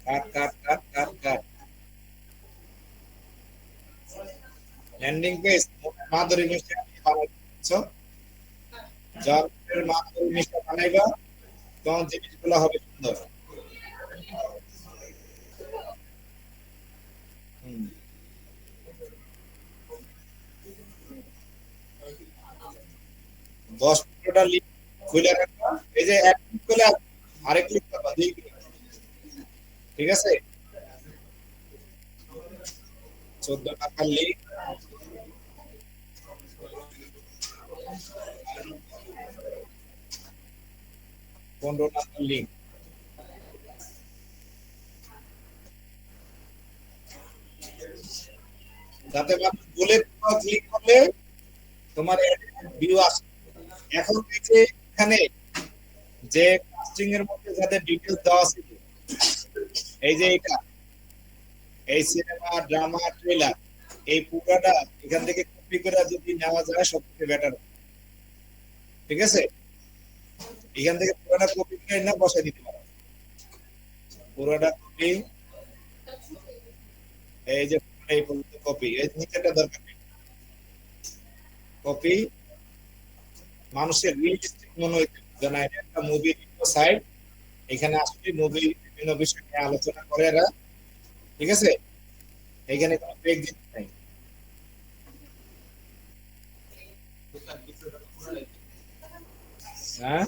Speaker 1: কাট কাট কাট কাট কাট ল্যান্ডিং পেজ মাধুরী মিষ্টি বানাইছো যার মাধুরী মিষ্টি বানাইবা তখন জিনিসগুলো হবে সুন্দর হুম। 10-15টা লিঙ্ক খুলে রাখবা এই যে এক ক্লিক করলে আরেক ক্লিক করবা দুই ক্লিক ঠিক আছে 14 টাকার লিঙ্ক 15 টাকার লিঙ্ক যাতে বলে ক্লিক করলে তোমার ভিউ আসে এখন এই যে এখানে যে কাস্টিং এর মধ্যে যাদের ডিটেইলস দেওয়া আছে এই যে এটা এই সিনেমা ড্রামা ট্রেলার এই পুরোটা এখান থেকে কপি করে যদি নেওয়া যায় সবথেকে বেটার ঠিক আছে এখান থেকে পুরোটা কপি করে না বসাই দিতে পারো পুরোটা কপি এই যে এই কপি এই নিচেটা দরকার নেই কপি মানুষের রিয়েলিস্টিক মনে হইতে জানা একটা মুভি সাইট এখানে আসলে মুভি বিভিন্ন বিষয় নিয়ে আলোচনা করে এরা ঠিক আছে এখানে কোনো ব্রেক দিতে নাই হ্যাঁ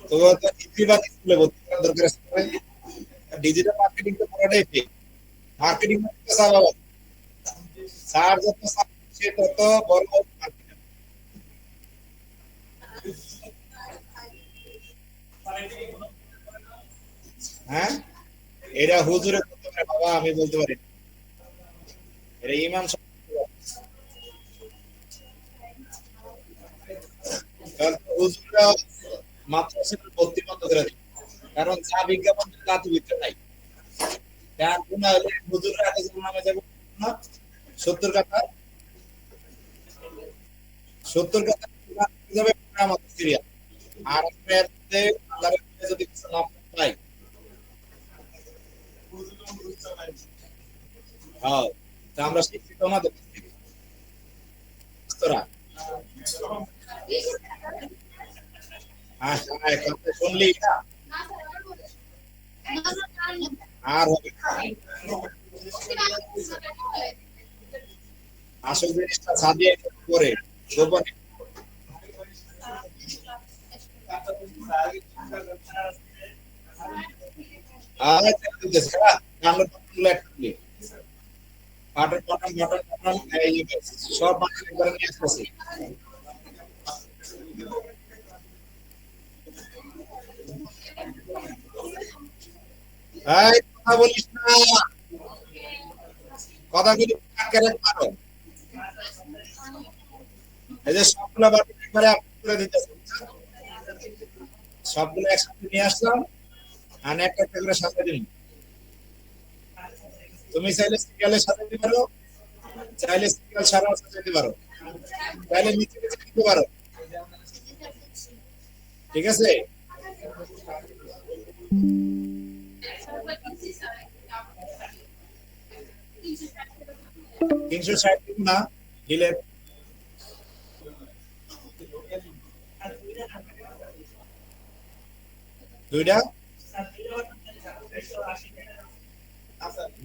Speaker 1: তো ইতিবাদ স্কুলে ভর্তি করার দরকার আছে ডিজিটাল মার্কেটিং তো পুরোটাই ফেক মার্কেটিং মানে স্বাভাবিক স্যার যত সে তত বড় হ্যাঁ এরা হুজুরে করতে পারে বাবা আমি বলতে পারি এরা ইমাম হুজুররা মাত্র ভর্তি বন্ধ করে দিই কারণ যা বিজ্ঞাপন তা তো বিক্রি নাই তার গুণা হলে হুজুররা আগে যেমন নামে যাবে না 70 টাকা 70 টাকা যাবে আমাদের সিরিয়াল আর আপনাদের আল্লাহর যদি কিছু না পাই হ্যাঁ তা আমরা শিক্ষিত আমাদের তোরা হ্যাঁ কথা শুনলি না আর হবে আসল জিনিসটা সাজিয়ে করে গোপনে সব মানুষ একবার নিয়ে আসতেছি কথা বলিস না কথাগুলি পারো এই যে সবগুলো বাটি একবারে আপলোড করে দিতেছে সবগুলো একসাথে নিয়ে আসলাম আর একটা একটা করে সাথে দিন তুমি চাইলে সিরিয়ালের সাথে দিতে পারো, চাইলে সিরিয়াল ছাড়াও সাজাতে পারো, চাইলে নিচে নিচে দিতে পারো। ঠিক আছে? 360 দিব না, দিলে দুইটা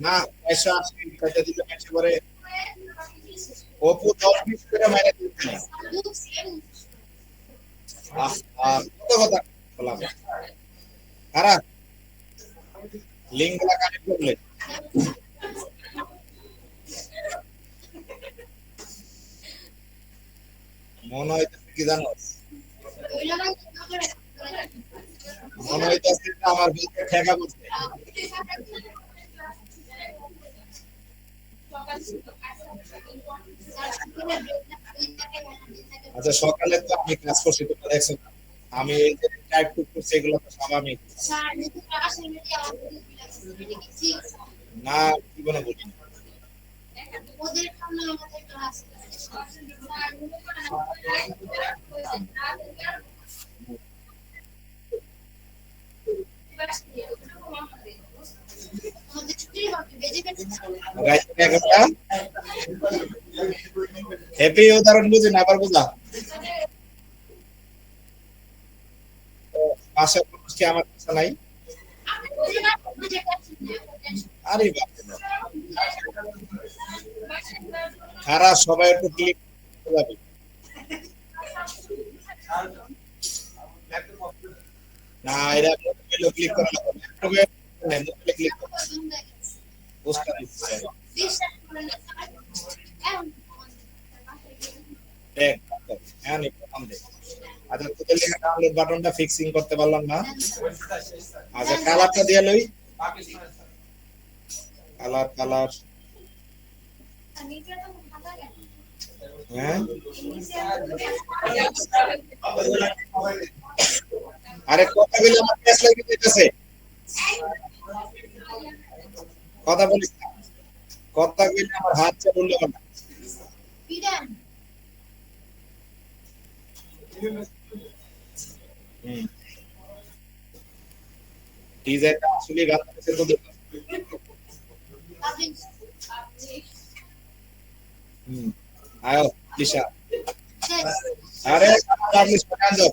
Speaker 1: না 180 কয়টা দিলে ম্যাচে করে অপু 10 20 করে মাইনে দিতে। কত কথা বললাম, খারাপ লিঙ্ক গুলা কানেক্ট করলে মনে হইতেছে কি জানো, মনে হইতেছে আমার বিলকে ঠেকা করছে। আচ্ছা সকালে তো আমি ক্লাস করছি, তোমরা দেখছো না? আমি এই যে টাইপ টুক করছি এগুলো তো স্বাভাবিক না, জীবনে বলি হ্যাপি উদাহরণ বুঝি না, আবার বুঝা ভাষা কি আমার কাছে নাই। আরে খারাপ সবাই একটু ক্লিক যাবে না, এরা ক্লিক করা ক্লিক করা পোস্টার দিচ্ছে দেখ হ্যাঁ নি প্রথম দেখ। আচ্ছা তোদের লেখা ডাউনলোড বাটনটা ফিক্সিং করতে পারলাম না। আচ্ছা কালারটা দিয়ে লই, কালার কালার হ্যাঁ আরে কথা বলে আমার পেজ লাগি দিতেছে, কথা বলিস না, কথা বলে আমার হাত চা বললো না। ডিজাইনটা আসলে গান করতে তো দেখো। আয় দিশা আরে পাবলিশ করে আনছো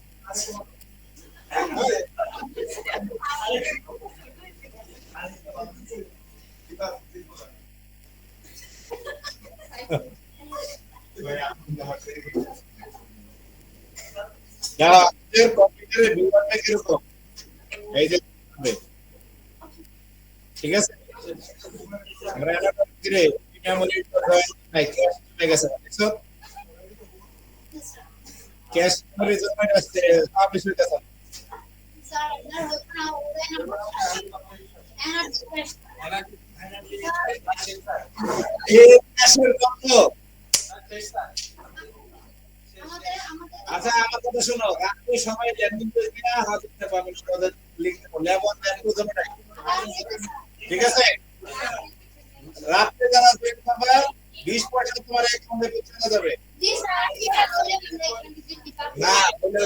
Speaker 1: যা আমাদের কম্পিউটারে ভিউয়ারটা কিরকম এই যে ঠিক আছে আমরা এটা করে মেমোরি নাই ক্যাশ হয়ে গেছে দেখছো ক্যাশ মেমোরি জন্য আসছে পাবলিশ হয়ে গেছে এই ক্যাশের কত আচ্ছা আমার কথা শোনো রাতে সবাই ল্যান্ডিং পেজ দিয়া হাজির পাবেন আমাদের লিংক লেবন ল্যান্ডিং জন্য ঠিক আছে রাতে যারা পেজ পাবে 20 পয়সা তোমার অ্যাকাউন্টে চলে যাবে না বলে